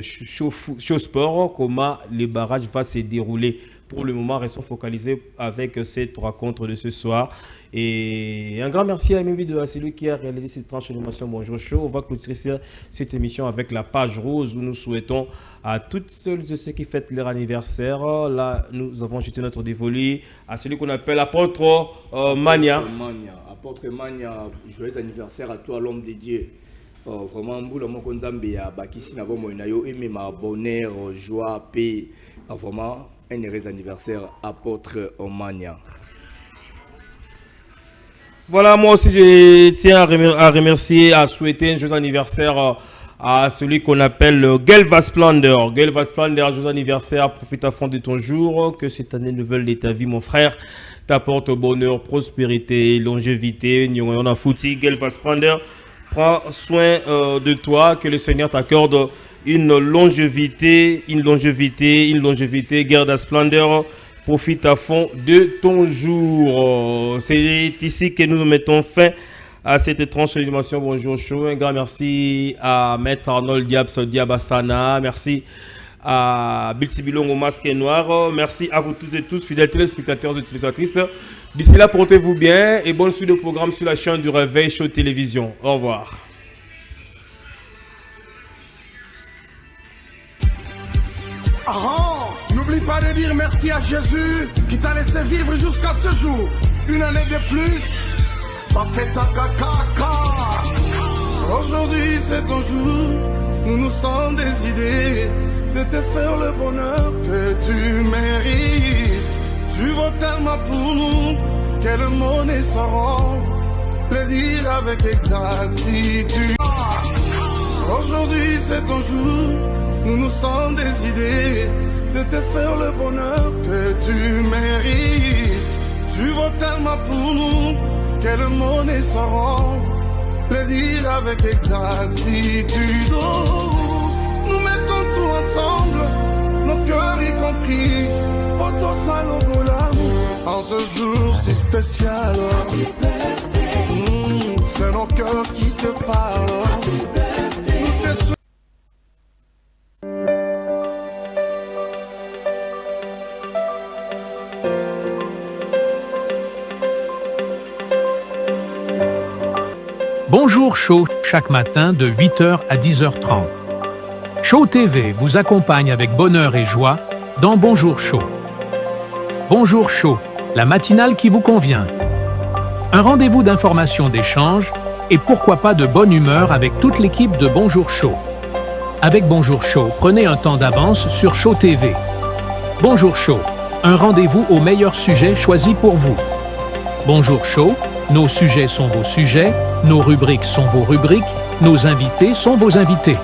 Show Sport, comment les barrages vont se dérouler. Pour le moment, restons focalisés avec cette rencontre de ce soir. Et un grand merci à celui qui a réalisé cette tranche d'animation Bonjour Show. On va clôturer cette émission avec la page rose où nous souhaitons à toutes celles et ceux qui fêtent leur anniversaire. Là, nous avons jeté notre dévolu à celui qu'on appelle Apôtre Mania. Apôtre Mania, joyeux anniversaire à toi, l'homme de Dieu. Vraiment, Mboula Mokonzambe, Bakisi Navomo Inayo, aimé ma bonheur, joie, paix. Vraiment, un heureux anniversaire, Apôtre Mania. Voilà, moi aussi, je tiens à remercier, à souhaiter un joyeux anniversaire à celui qu'on appelle Gelva Splendor. Gelva Splendor, joyeux anniversaire, profite à fond de ton jour, que cette année nouvelle de ta vie, mon frère, t'apporte bonheur, prospérité, longévité. On a foutu Gelva Splendor. Prends soin de toi, que le Seigneur t'accorde une longévité, garde à splendeur. Profite à fond de ton jour. C'est ici que nous mettons fin à cette tranche de dimension Bonjour Show. Un grand merci à Maître Arnold Diabasana. Merci à Bilsi Bilongo Masque Noir. Merci à vous toutes et tous, fidèles téléspectateurs et utilisatrices. D'ici là, portez-vous bien et bonne suite de programme sur la chaîne du Réveil Show Télévision. Au revoir. N'oublie pas de dire merci à Jésus qui t'a laissé vivre jusqu'à ce jour. Une année de plus, pas fait ta caca. Aujourd'hui c'est ton jour, nous nous sommes décidés de te faire le bonheur que tu mérites. Tu vaux tellement pour nous que le mot ne saura le dire avec exactitude. Aujourd'hui c'est ton jour, nous nous sommes décidés de te faire le bonheur que tu mérites. Tu vaux tellement pour nous que le mot ne saura le dire avec exactitude. Oh, nous mettons tout ensemble, nos cœurs y compris, auto salobola. En ce jour si spécial, c'est nos cœurs qui te parlent. Bonjour Show, chaque matin de 8h à 10h30. Show TV vous accompagne avec bonheur et joie dans Bonjour Show. Bonjour Show, la matinale qui vous convient. Un rendez-vous d'information, d'échange et pourquoi pas de bonne humeur avec toute l'équipe de Bonjour Show. Avec Bonjour Show, prenez un temps d'avance sur Show TV. Bonjour Show, un rendez-vous aux meilleurs sujets choisis pour vous. Bonjour Show, Nos sujets sont vos sujets, nos rubriques sont vos rubriques, nos invités sont vos invités.